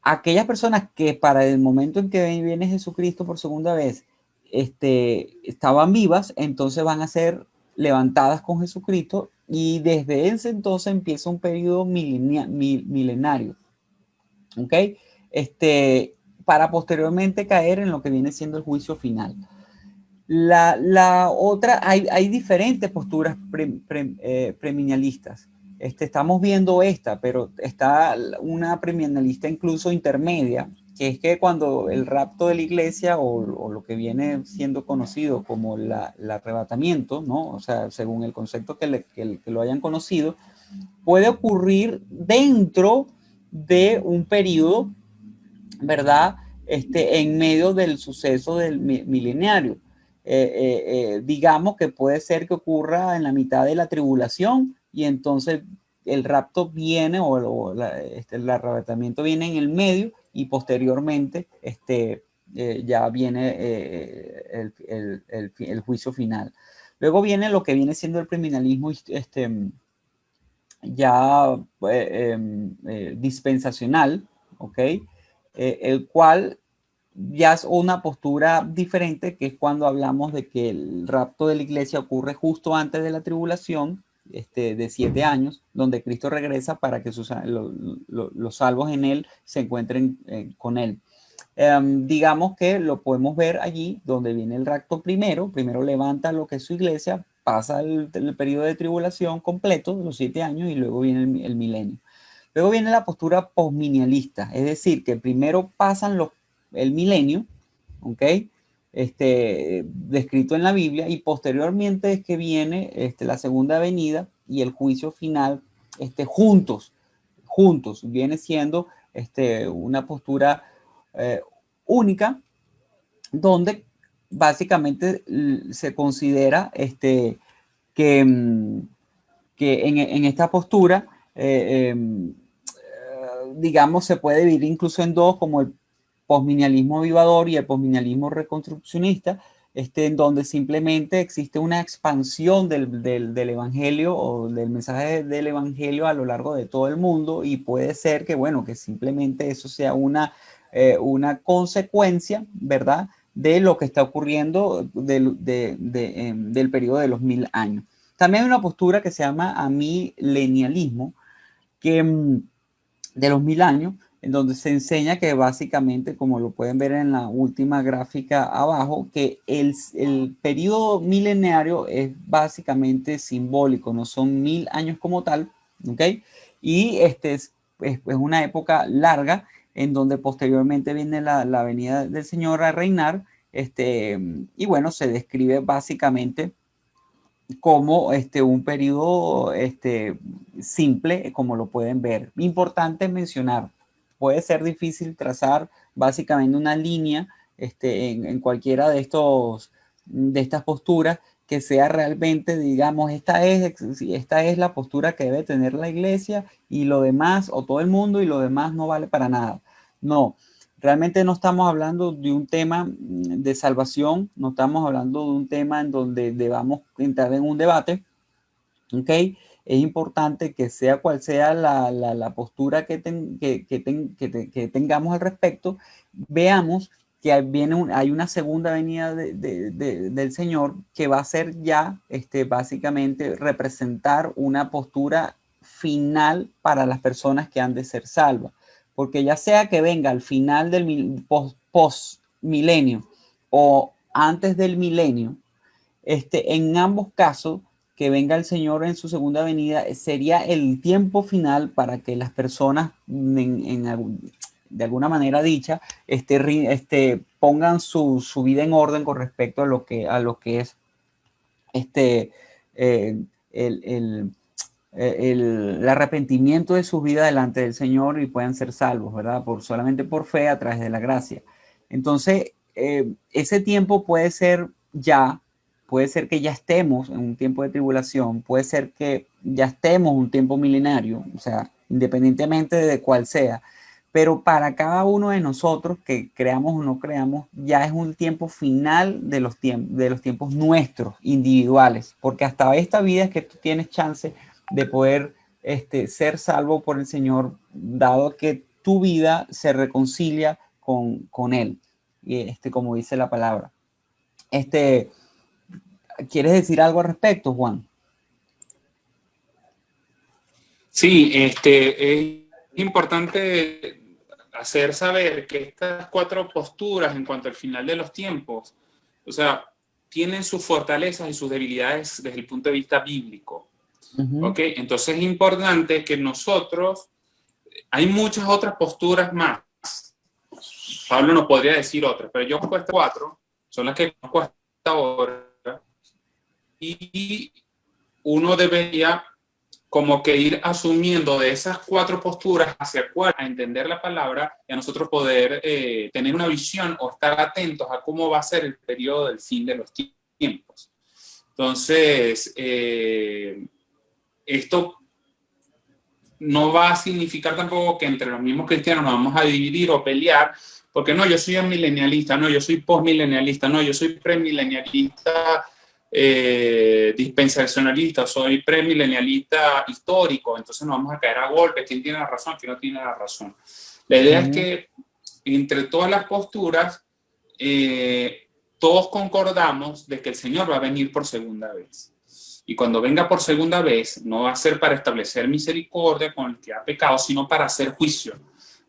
aquellas personas que para el momento en que viene Jesucristo por segunda vez estaban vivas, entonces van a ser levantadas con Jesucristo y desde ese entonces empieza un periodo milenario, ¿ok? Para posteriormente caer en lo que viene siendo el juicio final. La otra, hay diferentes posturas premilenialistas. Estamos viendo esta, pero está una premilenialista incluso intermedia, que es que cuando el rapto de la iglesia o lo que viene siendo conocido como el arrebatamiento, ¿no? O sea, según el concepto que lo hayan conocido, puede ocurrir dentro de un periodo, ¿verdad? En medio del suceso del milenario. Digamos que puede ser que ocurra en la mitad de la tribulación y entonces el rapto viene el arrebatamiento viene en el medio y posteriormente ya viene el juicio final. Luego viene lo que viene siendo el premilenialismo ya dispensacional, ¿ok? El cual ya es una postura diferente, que es cuando hablamos de que el rapto de la iglesia ocurre justo antes de la tribulación, de 7 años, donde Cristo regresa para que los salvos en él se encuentren con él. Digamos que lo podemos ver allí donde viene el rapto primero levanta lo que es su iglesia, pasa el periodo de tribulación completo, los 7 años, y luego viene el milenio. Luego viene la postura postmilenialista, es decir, que primero pasan el milenio, ¿ok? Descrito en la Biblia, y posteriormente es que viene la segunda venida y el juicio final juntos, viene siendo una postura única, donde básicamente se considera que en esta postura, digamos, se puede dividir incluso en dos, como el postmilenialismo avivador y el postmilenialismo reconstruccionista, en donde simplemente existe una expansión del evangelio o del mensaje del evangelio a lo largo de todo el mundo, y puede ser que, bueno, que simplemente eso sea una consecuencia, ¿verdad?, de lo que está ocurriendo del periodo de los 1000 años. También hay una postura que se llama amilenialismo, que de los 1000 años, en donde se enseña que básicamente, como lo pueden ver en la última gráfica abajo, que el periodo milenario es básicamente simbólico, no son 1000 años como tal, ¿ok? Y es una época larga, en donde posteriormente viene la venida del Señor a reinar, y bueno, se describe básicamente como un periodo simple, como lo pueden ver. Importante mencionar, puede ser difícil trazar básicamente una línea en cualquiera de estas posturas que sea realmente, digamos, esta es la postura que debe tener la iglesia, y lo demás, o todo el mundo, y lo demás no vale para nada. No, Realmente no estamos hablando de un tema de salvación, no estamos hablando de un tema en donde debamos entrar en un debate, ¿ok? Es importante que sea cual sea la postura que tengamos al respecto, veamos que hay una segunda venida del Señor que va a ser ya básicamente representar una postura final para las personas que han de ser salvas. Porque ya sea que venga al final del post-milenio o antes del milenio, en ambos casos, que venga el Señor en su segunda venida, sería el tiempo final para que las personas, de alguna manera dicha, pongan su vida en orden con respecto a lo que es eh, el arrepentimiento de su vida delante del Señor y puedan ser salvos, ¿verdad? Solamente por fe a través de la gracia. Entonces, ese tiempo puede ser que ya estemos en un tiempo de tribulación, puede ser que ya estemos en un tiempo milenario, o sea, independientemente de cuál sea, pero para cada uno de nosotros, que creamos o no creamos, ya es un tiempo final de los tiempos nuestros, individuales, porque hasta esta vida es que tú tienes chance de poder ser salvo por el Señor, dado que tu vida se reconcilia con Él, y como dice la palabra. ¿Quieres decir algo al respecto, Juan? Sí, es importante hacer saber que estas 4 posturas en cuanto al final de los tiempos, o sea, tienen sus fortalezas y sus debilidades desde el punto de vista bíblico. ¿Ok? Entonces es importante que nosotros, hay muchas otras posturas más. Pablo no podría decir otras, pero yo conozco estas 4, son las que conozco hasta ahora, y uno debería como que ir asumiendo de esas 4 posturas hacia cuál a entender la palabra y a nosotros poder tener una visión o estar atentos a cómo va a ser el periodo del fin de los tiempos. Entonces, esto no va a significar tampoco que entre los mismos cristianos nos vamos a dividir o pelear, porque no, yo soy milenialista, no, yo soy postmilenialista, no, yo soy premilenialista, dispensacionalista, soy premilenialista histórico, entonces nos vamos a caer a golpes, quién tiene la razón, quién no tiene la razón. La idea es que entre todas las posturas, todos concordamos de que el Señor va a venir por segunda vez. Y cuando venga por segunda vez, no va a ser para establecer misericordia con el que ha pecado, sino para hacer juicio.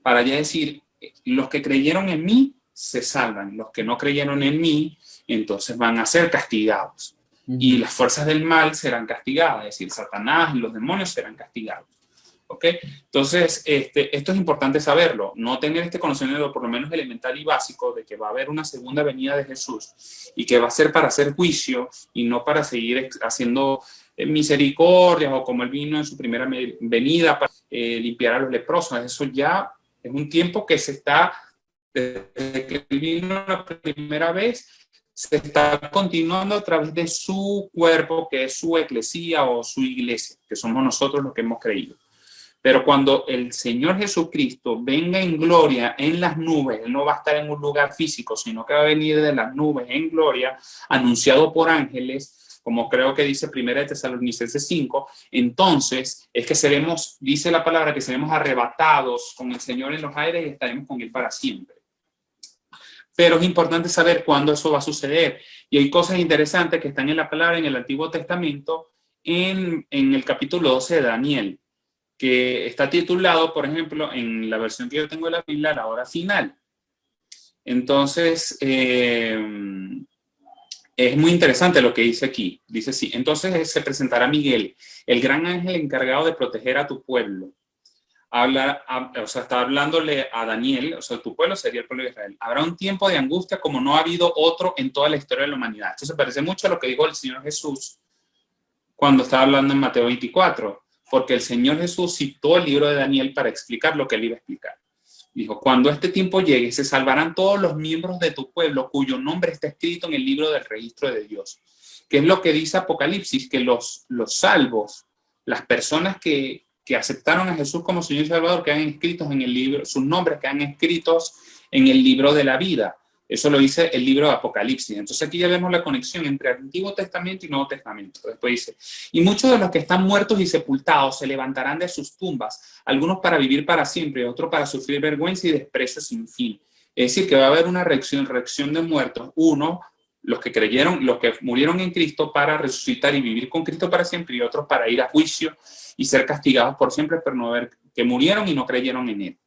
Para ya decir, los que creyeron en mí se salvan, los que no creyeron en mí, entonces van a ser castigados. Y las fuerzas del mal serán castigadas, es decir, Satanás y los demonios serán castigados. ¿Ok? Entonces, esto es importante saberlo, no tener este conocimiento por lo menos elemental y básico de que va a haber una segunda venida de Jesús y que va a ser para hacer juicio y no para seguir haciendo misericordias o como él vino en su primera venida para limpiar a los leprosos. Eso ya es un tiempo que se está, desde que él vino la primera vez, se está continuando a través de su cuerpo, que es su eclesía o su iglesia, que somos nosotros los que hemos creído. Pero cuando el Señor Jesucristo venga en gloria en las nubes, Él no va a estar en un lugar físico, sino que va a venir de las nubes en gloria, anunciado por ángeles, como creo que dice 1 Tesalonicenses 5, entonces es que seremos, dice la palabra, que seremos arrebatados con el Señor en los aires y estaremos con Él para siempre. Pero es importante saber cuándo eso va a suceder. Y hay cosas interesantes que están en la palabra en el Antiguo Testamento, en el capítulo 12 de Daniel, que está titulado, por ejemplo, en la versión que yo tengo de la Biblia, la hora final. Entonces, es muy interesante lo que dice aquí. Dice así, entonces se presentará Miguel, el gran ángel encargado de proteger a tu pueblo. Está hablándole a Daniel, o sea, tu pueblo sería el pueblo de Israel. Habrá un tiempo de angustia como no ha habido otro en toda la historia de la humanidad. Esto se parece mucho a lo que dijo el Señor Jesús cuando estaba hablando en Mateo 24. Porque el Señor Jesús citó el libro de Daniel para explicar lo que él iba a explicar. Dijo, cuando este tiempo llegue, se salvarán todos los miembros de tu pueblo cuyo nombre está escrito en el libro del registro de Dios. Que es lo que dice Apocalipsis, que los salvos, las personas que aceptaron a Jesús como Señor y Salvador, quedan escritos en el libro, sus nombres quedan escritos en el libro de la vida. Eso lo dice el libro de Apocalipsis. Entonces aquí ya vemos la conexión entre Antiguo Testamento y Nuevo Testamento. Después dice, y muchos de los que están muertos y sepultados se levantarán de sus tumbas, algunos para vivir para siempre, otros para sufrir vergüenza y desprecio sin fin. Es decir, que va a haber una reacción de muertos. Uno, los que creyeron, los que murieron en Cristo para resucitar y vivir con Cristo para siempre, y otros para ir a juicio y ser castigados por siempre, pero no ver que murieron y no creyeron en Él.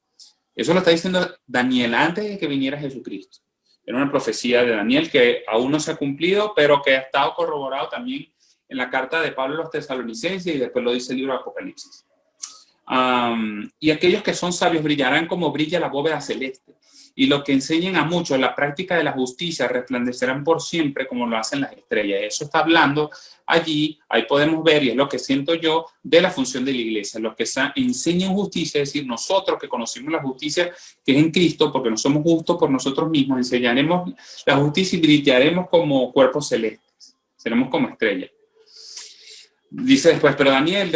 Eso lo está diciendo Daniel antes de que viniera Jesucristo. Era una profecía de Daniel que aún no se ha cumplido, pero que ha estado corroborado también en la carta de Pablo a los Tesalonicenses y después lo dice el libro de Apocalipsis. Y aquellos que son sabios brillarán como brilla la bóveda celeste. Y los que enseñen a muchos la práctica de la justicia resplandecerán por siempre como lo hacen las estrellas. Eso está hablando allí, ahí podemos ver, y es lo que siento yo, de la función de la iglesia. Los que enseñen justicia, es decir, nosotros que conocimos la justicia que es en Cristo, porque no somos justos por nosotros mismos, enseñaremos la justicia y brillaremos como cuerpos celestes, seremos como estrellas. Dice después, pero Daniel,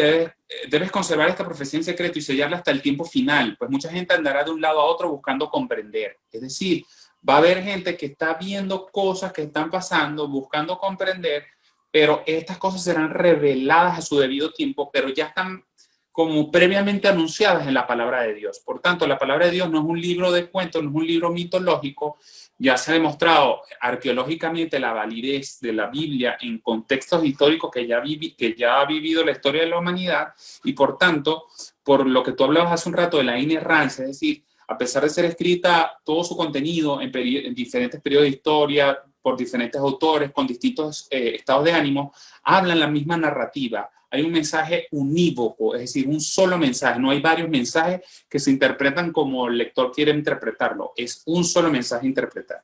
debes conservar esta profecía en secreto y sellarla hasta el tiempo final, pues mucha gente andará de un lado a otro buscando comprender. Es decir, va a haber gente que está viendo cosas que están pasando, buscando comprender, pero estas cosas serán reveladas a su debido tiempo, pero ya están como previamente anunciadas en la palabra de Dios. Por tanto, la palabra de Dios no es un libro de cuentos, no es un libro mitológico. Ya se ha demostrado arqueológicamente la validez de la Biblia en contextos históricos que ya ha vivido la historia de la humanidad, y por tanto, por lo que tú hablabas hace un rato de la inerrancia, es decir, a pesar de ser escrita todo su contenido en diferentes periodos de historia, por diferentes autores, con distintos estados de ánimo, hablan la misma narrativa. Hay un mensaje unívoco, es decir, un solo mensaje. No hay varios mensajes que se interpretan como el lector quiere interpretarlo. Es un solo mensaje a interpretar.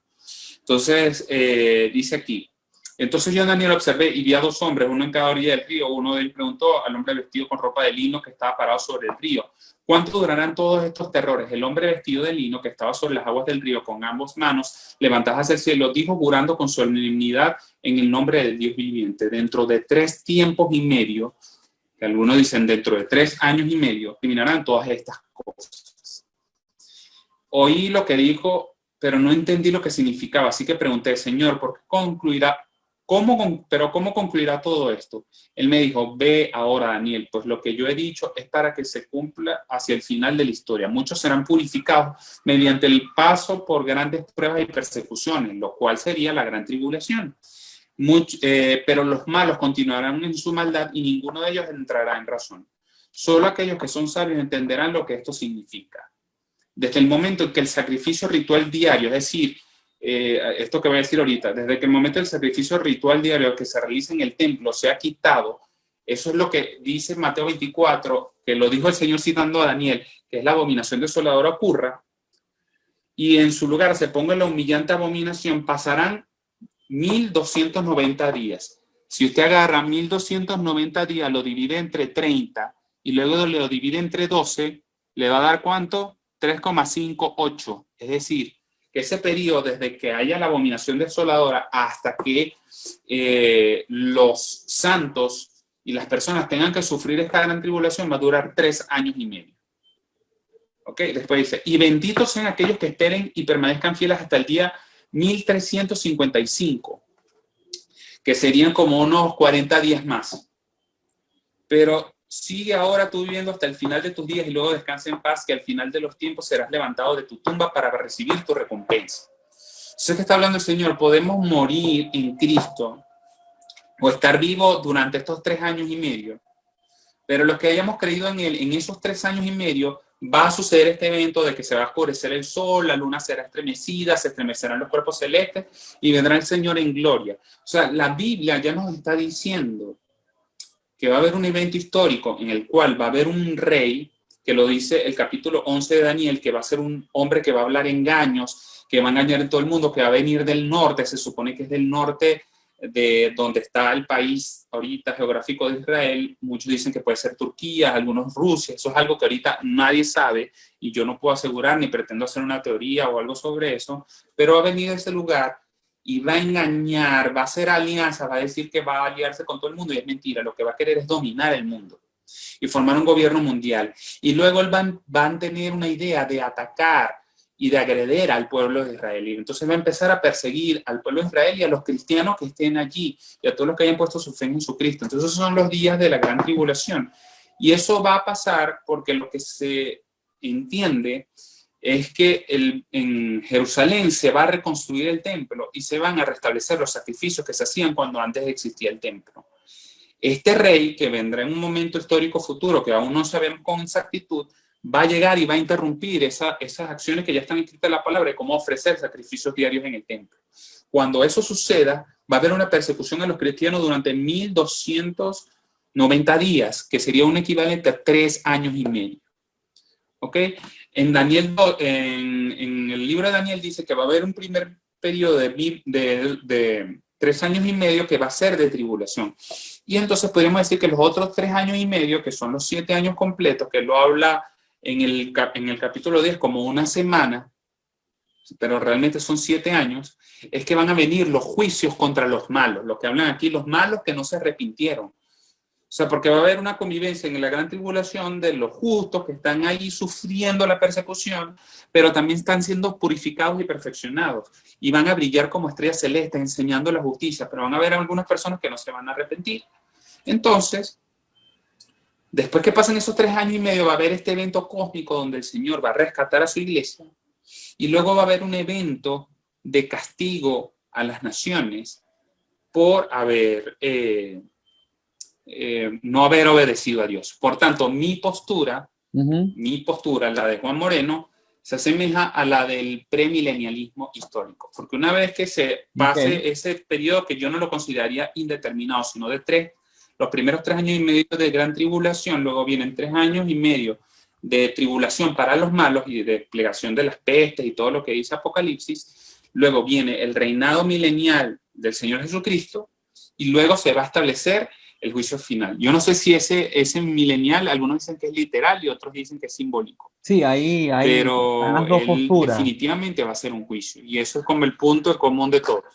Entonces, dice aquí, entonces yo, Daniel, observé y vi a dos hombres, uno en cada orilla del río. Uno de ellos preguntó al hombre vestido con ropa de lino que estaba parado sobre el río, ¿cuánto durarán todos estos terrores? El hombre vestido de lino que estaba sobre las aguas del río con ambas manos levantadas hacia el cielo dijo, jurando con solemnidad en el nombre del Dios viviente, dentro de 3 tiempos y medio, que algunos dicen dentro de 3 años y medio, terminarán todas estas cosas. Oí lo que dijo, pero no entendí lo que significaba, así que pregunté, Señor, ¿por qué concluirá? ¿Cómo concluirá todo esto? Él me dijo, ve ahora, Daniel, pues lo que yo he dicho es para que se cumpla hacia el final de la historia. Muchos serán purificados mediante el paso por grandes pruebas y persecuciones, lo cual sería la gran tribulación. Pero los malos continuarán en su maldad y ninguno de ellos entrará en razón. Solo aquellos que son sabios entenderán lo que esto significa. Desde el momento en que el sacrificio ritual diario, es decir, esto que voy a decir ahorita, desde que el momento del sacrificio ritual diario que se realiza en el templo se ha quitado, eso es lo que dice Mateo 24, que lo dijo el Señor citando a Daniel, que es la abominación desoladora ocurra, y en su lugar se ponga la humillante abominación, pasarán 1290 días. Si usted agarra 1290 días, lo divide entre 30 y luego lo divide entre 12, le va a dar ¿cuánto? 3,58. Es decir, que ese periodo desde que haya la abominación desoladora hasta que los santos y las personas tengan que sufrir esta gran tribulación va a durar 3 años y medio. ¿Ok? Después dice, y benditos sean aquellos que esperen y permanezcan fieles hasta el día 1355, que serían como unos 40 días más. Pero sigue ahora tú viviendo hasta el final de tus días y luego descansa en paz, que al final de los tiempos serás levantado de tu tumba para recibir tu recompensa. Sé que está hablando el Señor, podemos morir en Cristo o estar vivos durante estos 3 años y medio, pero los que hayamos creído en Él, en esos 3 años y medio, va a suceder este evento de que se va a oscurecer el sol, la luna será estremecida, se estremecerán los cuerpos celestes y vendrá el Señor en gloria. O sea, la Biblia ya nos está diciendo que va a haber un evento histórico en el cual va a haber un rey, que lo dice el capítulo 11 de Daniel, que va a ser un hombre que va a hablar engaños, que va a engañar en todo el mundo, que va a venir del norte, se supone que es del norte de donde está el país ahorita geográfico de Israel. Muchos dicen que puede ser Turquía, algunos Rusia. Eso es algo que ahorita nadie sabe y yo no puedo asegurar ni pretendo hacer una teoría o algo sobre eso, pero va a venir de ese lugar y va a engañar, va a hacer alianzas, va a decir que va a aliarse con todo el mundo y es mentira. Lo que va a querer es dominar el mundo y formar un gobierno mundial. Y luego van a tener una idea de atacar y de agredir al pueblo de Israel. Y entonces va a empezar a perseguir al pueblo de Israel y a los cristianos que estén allí y a todos los que hayan puesto su fe en Jesucristo. Entonces esos son los días de la gran tribulación. Y eso va a pasar porque lo que se entiende es que en Jerusalén se va a reconstruir el templo y se van a restablecer los sacrificios que se hacían cuando antes existía el templo. Este rey, que vendrá en un momento histórico futuro, que aún no sabemos con exactitud, va a llegar y va a interrumpir esas acciones que ya están escritas en la palabra de cómo ofrecer sacrificios diarios en el templo. Cuando eso suceda, va a haber una persecución a los cristianos durante 1290 días, que sería un equivalente a 3 años y medio. ¿Ok? En el libro de Daniel dice que va a haber un primer periodo de 3 años y medio que va a ser de tribulación. Y entonces podríamos decir que los otros 3 años y medio, que son los 7 años completos, que lo habla en el capítulo 10 como una semana, pero realmente son 7 años, es que van a venir los juicios contra los malos, lo que hablan aquí, los malos que no se arrepintieron. O sea, porque va a haber una convivencia en la gran tribulación de los justos que están ahí sufriendo la persecución, pero también están siendo purificados y perfeccionados, y van a brillar como estrellas celestes enseñando la justicia, pero van a haber algunas personas que no se van a arrepentir. Entonces, después que pasen esos 3 años y medio, va a haber este evento cósmico donde el Señor va a rescatar a su iglesia, y luego va a haber un evento de castigo a las naciones por no haber obedecido a Dios. Por tanto, mi postura, la de Juan Moreno, se asemeja a la del premilenialismo histórico. Porque una vez que se pase ese periodo, que yo no lo consideraría indeterminado, sino de 3, los primeros 3 años y medio de gran tribulación, luego vienen 3 años y medio de tribulación para los malos y de desplegación de las pestes y todo lo que dice Apocalipsis, luego viene el reinado milenial del Señor Jesucristo y luego se va a establecer el juicio final. Yo no sé si ese milenial, algunos dicen que es literal y otros dicen que es simbólico. Sí, ahí pero las dos posturas. Definitivamente va a ser un juicio y eso es como el punto común de todos.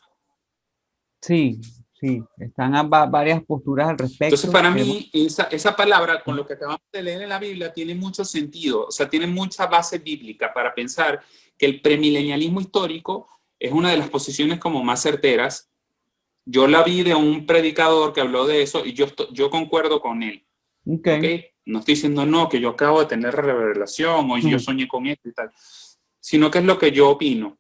Sí, sí, están varias posturas al respecto. Entonces, para mí, esa palabra, con lo que acabamos de leer en la Biblia, tiene mucho sentido, o sea, tiene mucha base bíblica para pensar que el premilenialismo histórico es una de las posiciones como más certeras. Yo la vi de un predicador que habló de eso y yo concuerdo con él. ¿Okay? No estoy diciendo no, que yo acabo de tener revelación o yo soñé con esto y tal, sino que es lo que yo opino.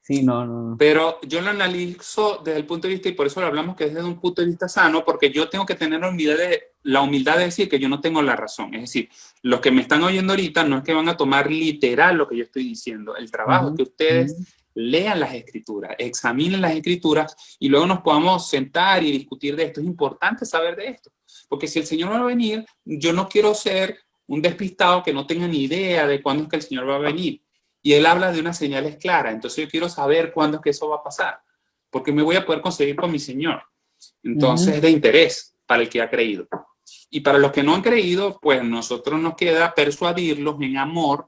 Sí, no. Pero yo lo analizo desde el punto de vista, y por eso lo hablamos que es desde un punto de vista sano, porque yo tengo que tener la humildad de decir que yo no tengo la razón. Es decir, los que me están oyendo ahorita no es que van a tomar literal lo que yo estoy diciendo. El trabajo es que ustedes lean las escrituras, examinen las escrituras y luego nos podamos sentar y discutir de esto. Es importante saber de esto, porque si el Señor va a venir, yo no quiero ser un despistado que no tenga ni idea de cuándo es que el Señor va a venir. Y Él habla de unas señales claras, entonces yo quiero saber cuándo es que eso va a pasar, porque me voy a poder conseguir con mi Señor. Entonces es de interés para el que ha creído. Y para los que no han creído, pues nosotros nos queda persuadirlos en amor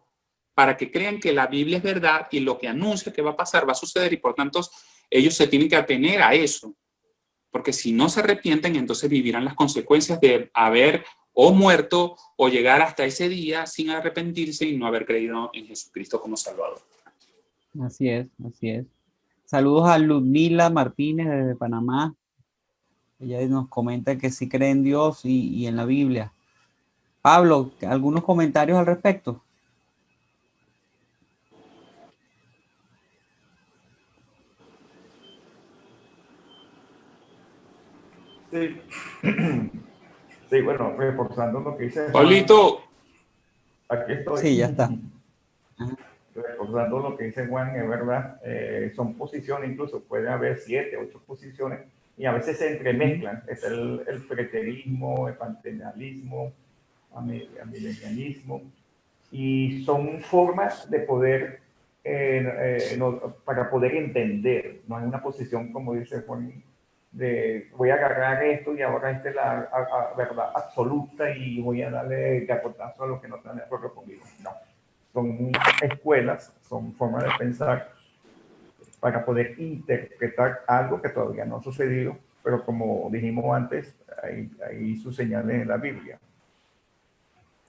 para que crean que la Biblia es verdad y lo que anuncia que va a pasar va a suceder y por tanto ellos se tienen que atener a eso. Porque si no se arrepienten, entonces vivirán las consecuencias de haber o muerto o llegar hasta ese día sin arrepentirse y no haber creído en Jesucristo como Salvador. Así es, así es. Saludos a Ludmila Martínez desde Panamá. Ella nos comenta que sí cree en Dios y en la Biblia. Pablo, ¿algunos comentarios al respecto? Sí. Sí, bueno, reforzando lo que dice Juan. Pablito. Aquí estoy. Sí, ya está. Reforzando lo que dice Juan, es verdad, son posiciones, incluso puede haber 7, 8 posiciones, y a veces se entremezclan. Es el preterismo, el panteísmo, amilenialismo, y son formas de poder, para poder entender. No hay una posición, como dice Juan, de voy a agarrar esto y ahora esta es la verdad absoluta y voy a darle capotazo a los que no están de acuerdo conmigo. No. Son escuelas, son formas de pensar para poder interpretar algo que todavía no ha sucedido, pero como dijimos antes, hay sus señales en la Biblia.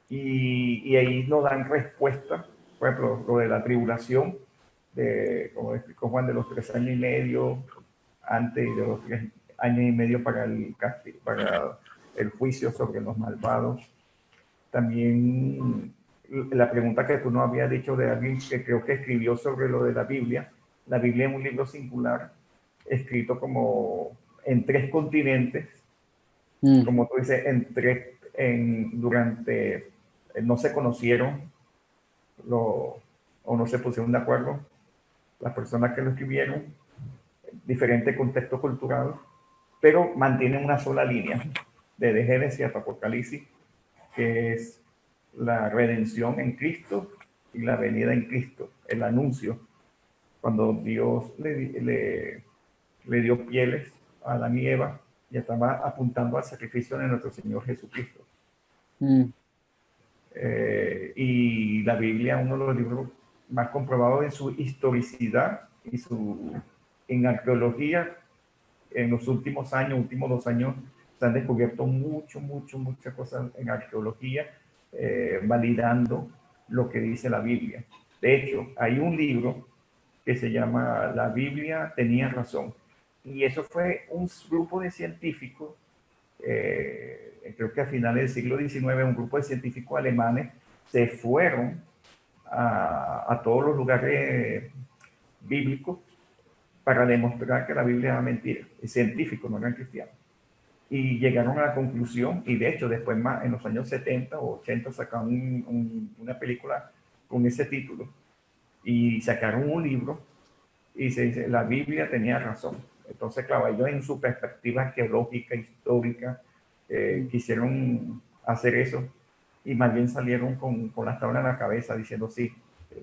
Y ahí nos dan respuesta por ejemplo, lo de la tribulación, como explicó Juan, de los 3 años y medio antes y de los 3 años y medio para para el juicio sobre los malvados. También la pregunta que tú nos habías dicho de alguien que creo que escribió sobre lo de la Biblia. La Biblia es un libro singular, escrito como en 3 continentes, como tú dices, no se conocieron o no se pusieron de acuerdo las personas que lo escribieron, diferente contexto cultural, pero mantienen una sola línea, desde Génesis hasta Apocalipsis, que es la redención en Cristo y la venida en Cristo, el anuncio, cuando Dios le dio pieles a Adán y Eva y estaba apuntando al sacrificio de nuestro Señor Jesucristo. Y la Biblia, uno de los libros más comprobados en su historicidad y en arqueología, en los últimos 2 años, se han descubierto muchas cosas en arqueología, validando lo que dice la Biblia. De hecho, hay un libro que se llama La Biblia tenía razón. Y eso fue un grupo de científicos, creo que a finales del siglo XIX, un grupo de científicos alemanes se fueron a todos los lugares bíblicos para demostrar que la Biblia era mentira. Científicos, no eran cristianos. Y llegaron a la conclusión, y de hecho después más, en los años 70 o 80 sacaron una película con ese título, y sacaron un libro, y se dice, la Biblia tenía razón. Entonces, claro, ellos en su perspectiva arqueológica, histórica, quisieron hacer eso, y más bien salieron con la tabla en la cabeza diciendo, sí,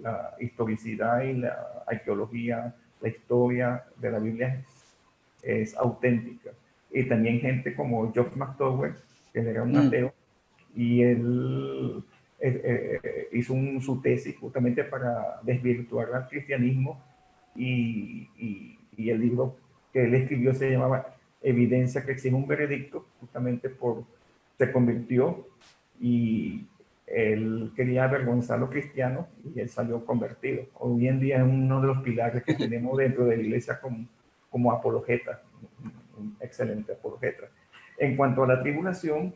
la historicidad y la arqueología, la historia de la Biblia es auténtica. Y también gente como George McDowell, que era un ateo, y él hizo su tesis justamente para desvirtuar al cristianismo, y el libro que él escribió se llamaba Evidencia que exige un veredicto, justamente se convirtió, y él quería avergonzar a los cristianos y él salió convertido. Hoy en día es uno de los pilares que tenemos dentro de la iglesia como apologeta, un excelente apologeta. En cuanto a la tribulación,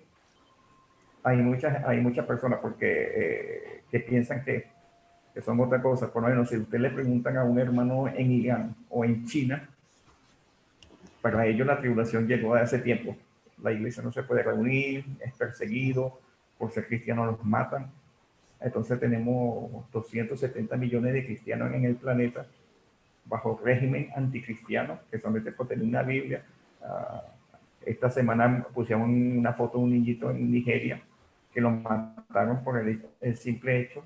hay muchas personas que piensan que son otra cosa. Por lo menos, si usted le preguntan a un hermano en Irán o en China, para ellos la tribulación llegó hace tiempo. La iglesia no se puede reunir, es perseguido, por ser cristiano los matan. Entonces tenemos 270 millones de cristianos en el planeta bajo régimen anticristiano, que solamente por tener una Biblia. Esta semana pusieron una foto de un niñito en Nigeria que lo mataron por el simple hecho.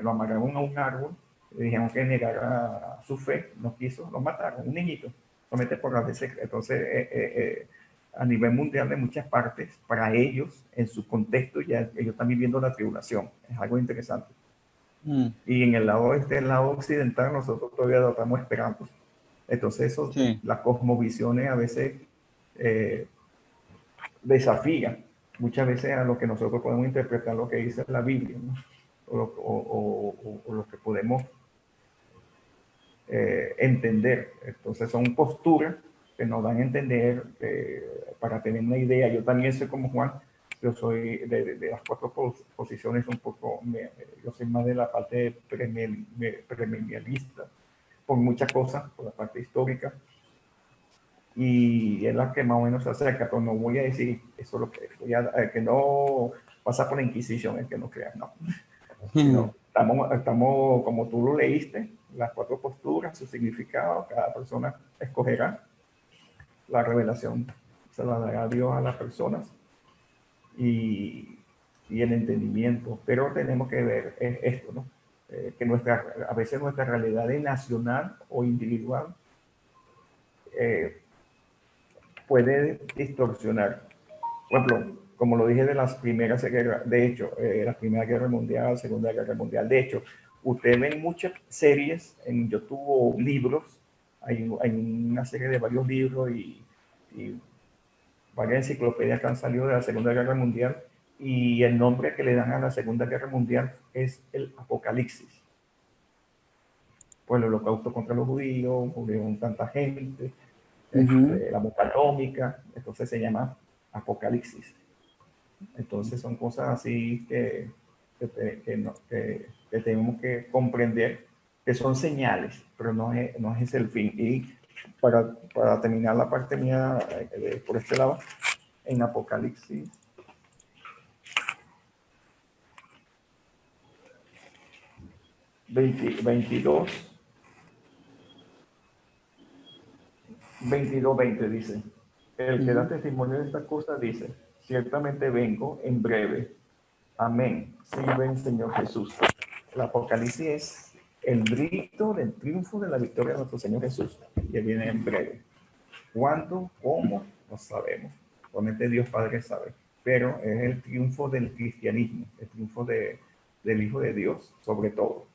Lo amarraron a un árbol, le dijeron que negara su fe, no quiso, lo mataron, un niñito, solamente por la veces. Entonces, a nivel mundial de muchas partes, para ellos, en su contexto, ya ellos están viviendo la tribulación. Es algo interesante. Y en el lado occidental, nosotros todavía lo estamos esperando. Entonces, eso, sí, las cosmovisiones a veces desafían muchas veces a lo que nosotros podemos interpretar lo que dice la Biblia, ¿no? O lo que podemos entender. Entonces son posturas que nos dan a entender, para tener una idea. Yo también soy como Juan, yo soy de las 4 posiciones un poco, yo soy más de la parte premilenialista, por muchas cosas, por la parte histórica, y es la que más o menos se acerca, pero no voy a decir eso, lo que no pasa por la Inquisición, el que no crea, no. Sino, estamos, como tú lo leíste, las 4 posturas, su significado, cada persona escogerá. La revelación se la dará Dios a las personas, y el entendimiento. Pero tenemos que ver esto, ¿no? Que a veces nuestra realidad es nacional o individual, puede distorsionar. Por ejemplo, como lo dije de las primeras guerras, de hecho, la Primera Guerra Mundial, Segunda Guerra Mundial, de hecho, usted ve muchas series en YouTube o libros, hay una serie de varios libros y varias enciclopedias que han salido de la Segunda Guerra Mundial, y el nombre que le dan a la Segunda Guerra Mundial es el Apocalipsis. por el holocausto contra los judíos, murieron tanta gente, Ujú. la bomba atómica, entonces se llama Apocalipsis. Entonces son cosas así que tenemos que comprender, que son señales, pero no es el fin. Y para terminar la parte mía por este lado, en Apocalipsis 22, 20 dice, el que da testimonio de estas cosas dice, ciertamente vengo en breve. Amén. Sí, ven, Señor Jesús. El Apocalipsis es el grito del triunfo de la victoria de nuestro Señor Jesús, que viene en breve. ¿Cuándo? ¿Cómo? No sabemos. Solamente Dios Padre sabe. Pero es el triunfo del cristianismo, el triunfo del Hijo de Dios, sobre todo.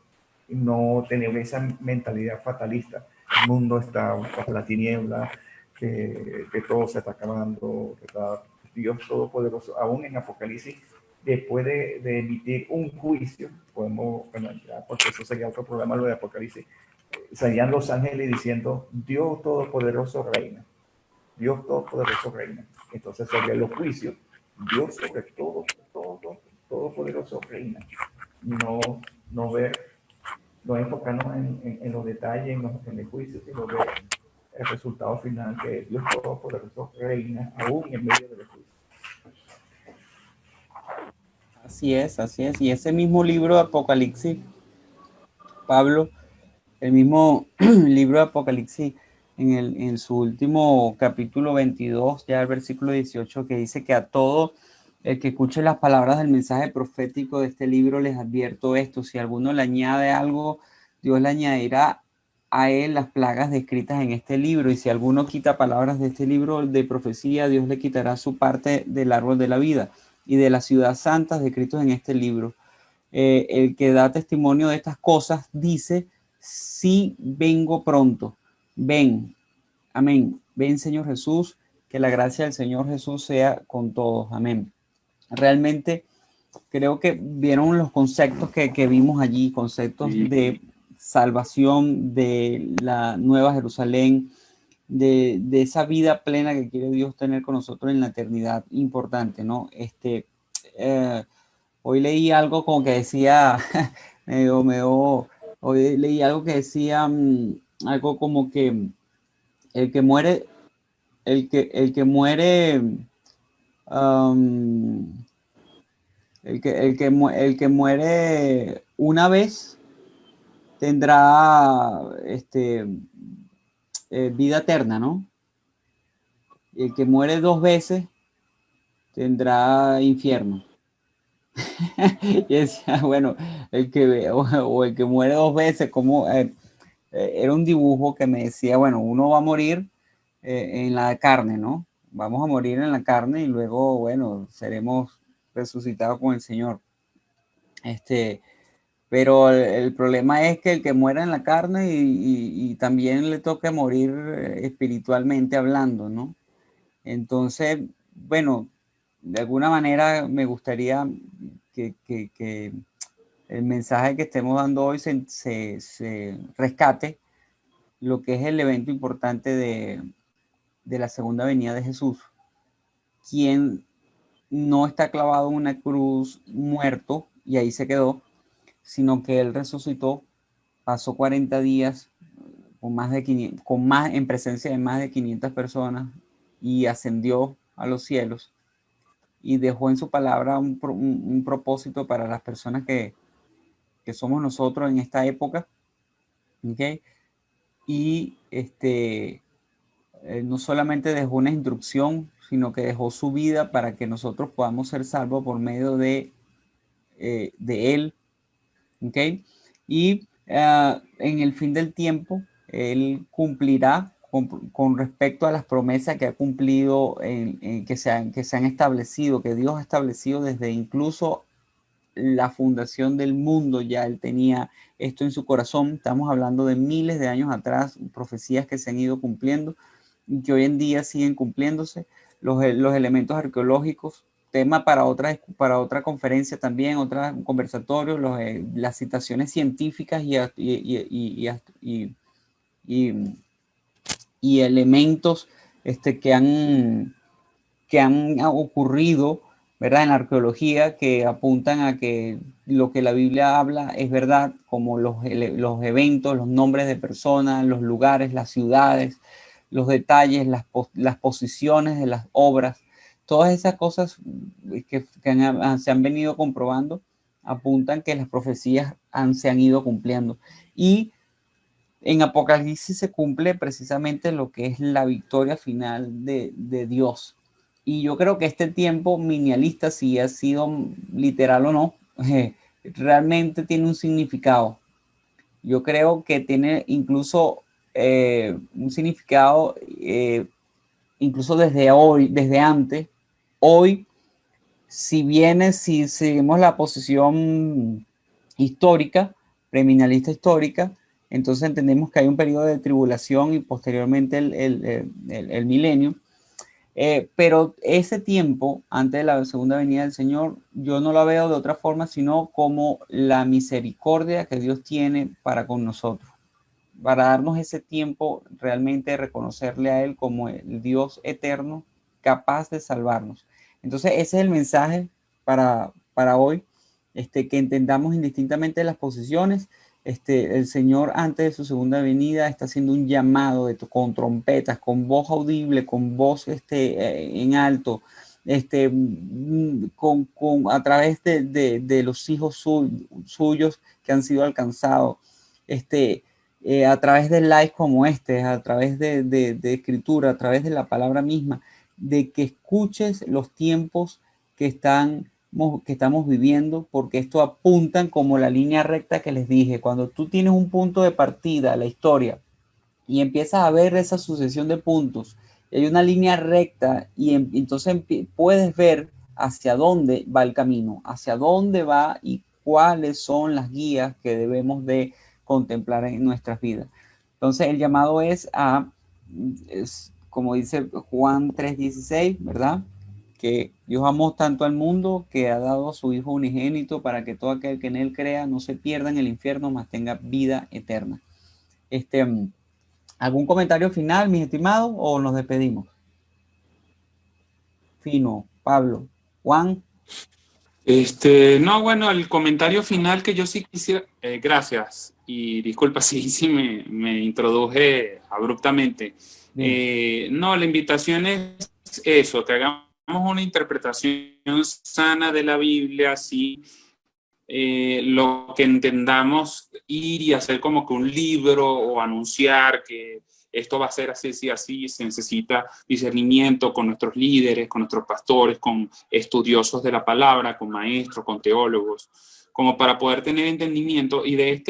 Y no tener esa mentalidad fatalista. El mundo está bajo la tiniebla, que todo se está acabando, que está Dios Todopoderoso. Aún en Apocalipsis, después de emitir un juicio, podemos, bueno, ya, porque eso sería otro programa, lo de Apocalipsis, salían los ángeles diciendo, Dios Todopoderoso reina. Dios Todopoderoso reina. Entonces, sobre los juicios, Dios sobre Todopoderoso reina. No, no ver, no enfocarnos en los detalles, en el juicio, sino ver el resultado final, que Dios Todopoderoso reina aún en medio del juicio. Así es, así es. Y ese mismo libro de Apocalipsis, Pablo, el mismo libro de Apocalipsis, en su último capítulo 22, ya el versículo 18, que dice que a todo el que escuche las palabras del mensaje profético de este libro les advierto esto: si alguno le añade algo, Dios le añadirá a él las plagas descritas en este libro, y si alguno quita palabras de este libro de profecía, Dios le quitará su parte del árbol de la vida y de la ciudad santa descritos en este libro. El que da testimonio de estas cosas dice: sí, vengo pronto. Ven, amén. Ven, Señor Jesús, que la gracia del Señor Jesús sea con todos. Amén. Realmente creo que vieron los conceptos que vimos allí, conceptos de salvación, de la Nueva Jerusalén, de esa vida plena que quiere Dios tener con nosotros en la eternidad. Importante, ¿no? Hoy leí algo como que decía, hoy leí algo que decía, algo como que el que muere, el que muere, um, el que muere una vez tendrá vida eterna, ¿no? Y el que muere dos veces tendrá infierno. Y decía, bueno, o el que muere dos veces, como era un dibujo que me decía, bueno, uno va a morir en la carne, ¿no? Vamos a morir en la carne y luego, bueno, seremos resucitados con el Señor. Pero el problema es que el que muera en la carne y también le toca morir espiritualmente hablando, ¿no? Entonces, bueno, de alguna manera me gustaría que el mensaje que estemos dando hoy se rescate lo que es el evento importante de la segunda venida de Jesús, quien no está clavado en una cruz muerto y ahí se quedó, sino que él resucitó, pasó 40 días con más de 500, en presencia de más de 500 personas y ascendió a los cielos y dejó en su palabra un propósito para las personas que somos nosotros en esta época, ¿ok? Y no solamente dejó una instrucción, sino que dejó su vida para que nosotros podamos ser salvos por medio de él, ¿ok? Y en el fin del tiempo, él cumplirá con respecto a las promesas que ha cumplido, que se han establecido, que Dios ha establecido desde incluso la fundación del mundo. Ya él tenía esto en su corazón. Estamos hablando de miles de años atrás, profecías que se han ido cumpliendo y que hoy en día siguen cumpliéndose. Los elementos arqueológicos tema para otra conferencia también, otros conversatorios, las citaciones científicas y elementos que han ocurrido, ¿verdad?, en la arqueología, que apuntan a que lo que la Biblia habla es verdad, como los eventos, los nombres de personas, los lugares, las ciudades, los detalles, las posiciones de las obras, todas esas cosas que se han venido comprobando apuntan que las profecías se han ido cumpliendo. Y en Apocalipsis se cumple precisamente lo que es la victoria final de Dios. Y yo creo que este tiempo minialista, si ha sido literal o no, realmente tiene un significado. Yo creo que tiene incluso un significado, incluso desde hoy, desde antes. Hoy, si seguimos la posición histórica, premilenialista histórica, entonces entendemos que hay un periodo de tribulación y posteriormente el milenio. Pero ese tiempo, antes de la segunda venida del Señor, yo no lo veo de otra forma, sino como la misericordia que Dios tiene para con nosotros, para darnos ese tiempo realmente de reconocerle a Él como el Dios eterno, capaz de salvarnos. Entonces ese es el mensaje para hoy, que entendamos indistintamente las posiciones. El Señor antes de su segunda venida está haciendo un llamado con trompetas, con voz audible, con voz en alto, a través de los hijos suyos que han sido alcanzados, a través de live como a través de escritura, a través de la palabra misma, de que escuches los tiempos que estamos viviendo, porque esto apuntan como la línea recta que les dije. Cuando tú tienes un punto de partida, la historia, y empiezas a ver esa sucesión de puntos, y hay una línea recta, y entonces puedes ver hacia dónde va el camino, hacia dónde va y cuáles son las guías que debemos de contemplar en nuestras vidas. Entonces el llamado es como dice Juan 3:16, ¿verdad?, que Dios amó tanto al mundo que ha dado a su Hijo unigénito para que todo aquel que en Él crea no se pierda en el infierno, mas tenga vida eterna. ¿Algún comentario final, mis estimados, o nos despedimos? Fino, Pablo, Juan. No, bueno, el comentario final que yo sí quisiera, gracias, y disculpa si me introduje abruptamente. No, la invitación es eso, que hagamos una interpretación sana de la Biblia, así lo que entendamos, ir y hacer como que un libro o anunciar que esto va a ser así, así, así. Se necesita discernimiento con nuestros líderes, con nuestros pastores, con estudiosos de la palabra, con maestros, con teólogos, como para poder tener entendimiento y de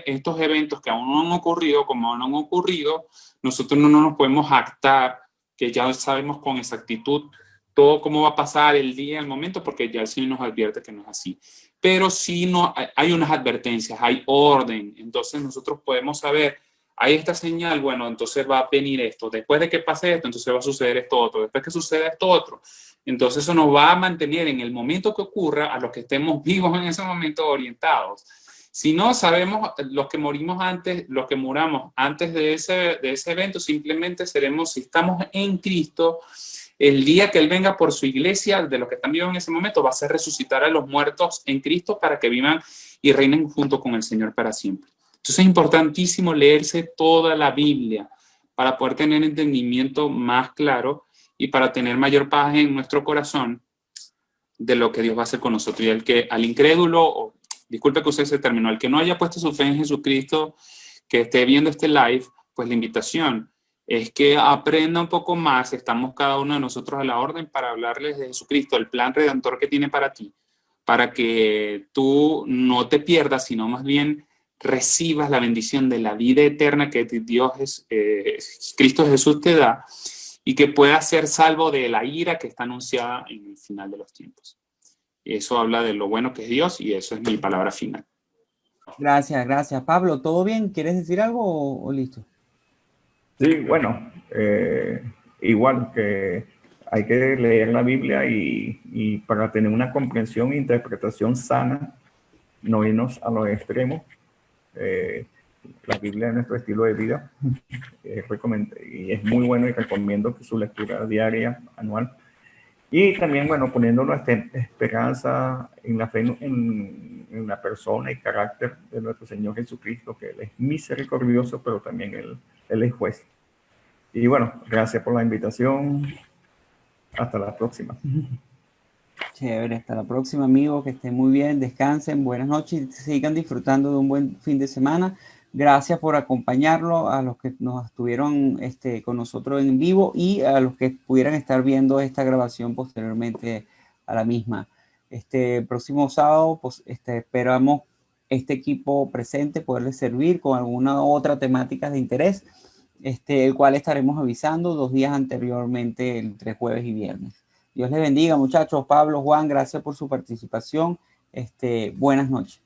estos eventos que aún no han ocurrido, como no han ocurrido, nosotros no nos podemos jactar que ya sabemos con exactitud todo cómo va a pasar el día, el momento, porque ya el Señor nos advierte que no es así. Pero sí hay unas advertencias, hay orden, entonces nosotros podemos saber, hay esta señal, bueno, entonces va a venir esto, después de que pase esto, entonces va a suceder esto otro, después que suceda esto otro, entonces eso nos va a mantener en el momento que ocurra, a los que estemos vivos en ese momento orientados. Si no sabemos, los que morimos antes, los que muramos antes de ese evento, simplemente seremos, si estamos en Cristo, el día que Él venga por su iglesia, de los que están vivos en ese momento, va a ser resucitar a los muertos en Cristo para que vivan y reinen junto con el Señor para siempre. Entonces es importantísimo leerse toda la Biblia para poder tener entendimiento más claro y para tener mayor paz en nuestro corazón de lo que Dios va a hacer con nosotros. Y al incrédulo, disculpe que usted se terminó, al que no haya puesto su fe en Jesucristo, que esté viendo este live, pues la invitación es que aprenda un poco más. Estamos cada uno de nosotros a la orden para hablarles de Jesucristo, el plan redentor que tiene para ti, para que tú no te pierdas, sino más bien recibas la bendición de la vida eterna que Dios Cristo Jesús te da, y que puedas ser salvo de la ira que está anunciada en el final de los tiempos. Eso habla de lo bueno que es Dios, y eso es mi palabra final. Gracias. Pablo, ¿todo bien? ¿Quieres decir algo o listo? Sí, bueno, igual que hay que leer la Biblia y para tener una comprensión e interpretación sana, no irnos a los extremos. La Biblia es nuestro estilo de vida y es muy bueno y recomiendo que su lectura diaria, anual. Y también, bueno, poniendo nuestra esperanza en la fe, en la persona y carácter de nuestro Señor Jesucristo, que Él es misericordioso, pero también Él es juez. Y bueno, gracias por la invitación. Hasta la próxima. Chévere, hasta la próxima, amigos. Que estén muy bien, descansen, buenas noches y sigan disfrutando de un buen fin de semana. Gracias por acompañarlo, a los que nos estuvieron con nosotros en vivo y a los que pudieran estar viendo esta grabación posteriormente a la misma. Próximo sábado, pues esperamos este equipo presente, poderles servir con alguna otra temática de interés, el cual estaremos avisando 2 días anteriormente, entre jueves y viernes. Dios les bendiga, muchachos. Pablo, Juan, gracias por su participación. Buenas noches.